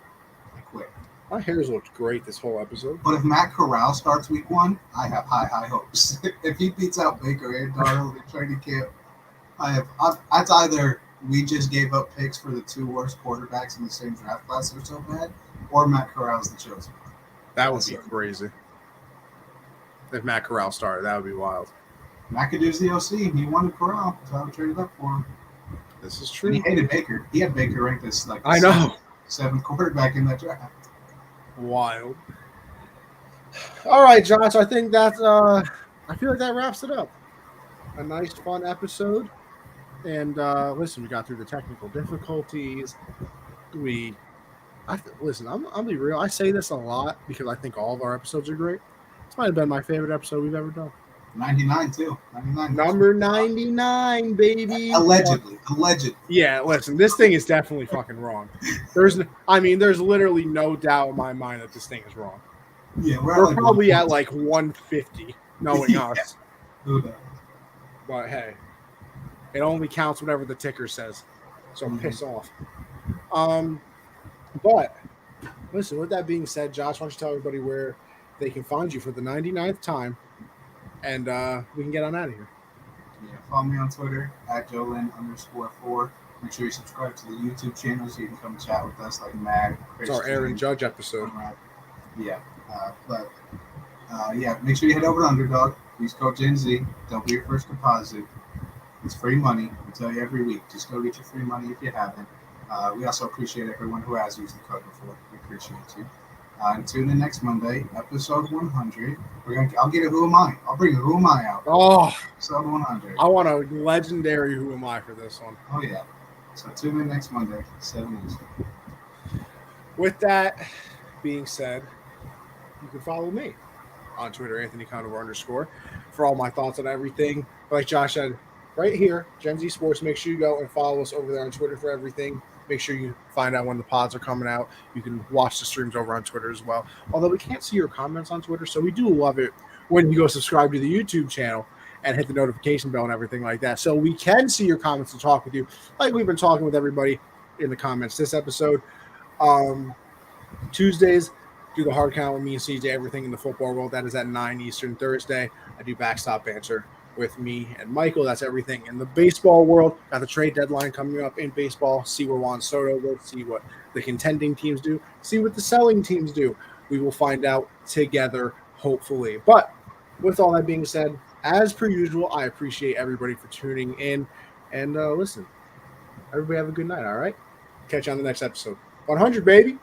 I quit. My hair's looked great this whole episode. But if Matt Corral starts week 1, I have high hopes. If he beats out Baker and Darnold in training camp, that's either we just gave up picks for the 2 worst quarterbacks in the same draft class that are so bad, or Matt Corral's the chosen one. That would be crazy. If Matt Corral started, that would be wild. McAdoo's the OC. He wanted Corral, so I would trade it up for him. This is true. And he hated Baker. He had Baker ranked as like I know. seventh quarterback in that draft. Wild. All right, Josh. I think that's. I feel like that wraps it up. A nice, fun episode. And listen, we got through the technical difficulties. Listen. I'll be real. I say this a lot because I think all of our episodes are great. This might have been my favorite episode we've ever done. 99 too. 99. Number 99, baby. Allegedly. Yeah, listen, this thing is definitely fucking wrong. There's literally no doubt in my mind that this thing is wrong. Yeah, we're probably at like 150, knowing us. Who knows? But hey, it only counts whatever the ticker says. So piss off. But listen, with that being said, Josh, why don't you tell everybody where they can find you for the 99th time, and we can get on out of here. Yeah, follow me on Twitter at Jolin_4. Make sure you subscribe to the YouTube channel so you can come chat with us like Mag. It's our Aaron Judge episode. Yeah, make sure you head over to Underdog. Use code Gen Z. Don't be your first deposit. It's free money. We tell you every week. Just go get your free money if you haven't. We also appreciate everyone who has used the code before. We appreciate you. And tune in next Monday, episode 100. I'll get a Who Am I? I'll bring a Who Am I out. Oh, episode 100. I want a legendary Who Am I for this one. Oh yeah. So tune in next Monday, 7 Eastern. With that being said, you can follow me on Twitter, Anthony Conover _ for all my thoughts on everything. Like Josh said, right here, Gen Z Sports. Make sure you go and follow us over there on Twitter for everything. Make sure you find out when the pods are coming out. You can watch the streams over on Twitter as well. Although we can't see your comments on Twitter, so we do love it when you go subscribe to the YouTube channel and hit the notification bell and everything like that. So we can see your comments and talk with you like we've been talking with everybody in the comments this episode. Tuesdays, do the hard count with me and CJ, everything in the football world. That is at 9 Eastern. Thursday, I do backstop banter with me and Michael. That's everything in the baseball world. Got the trade deadline coming up in baseball. See where Juan Soto goes. See what the contending teams do. See what the selling teams do. We will find out together, hopefully. But with all that being said, as per usual, I appreciate everybody for tuning in. And listen, everybody have a good night, all right? Catch you on the next episode. 100, baby.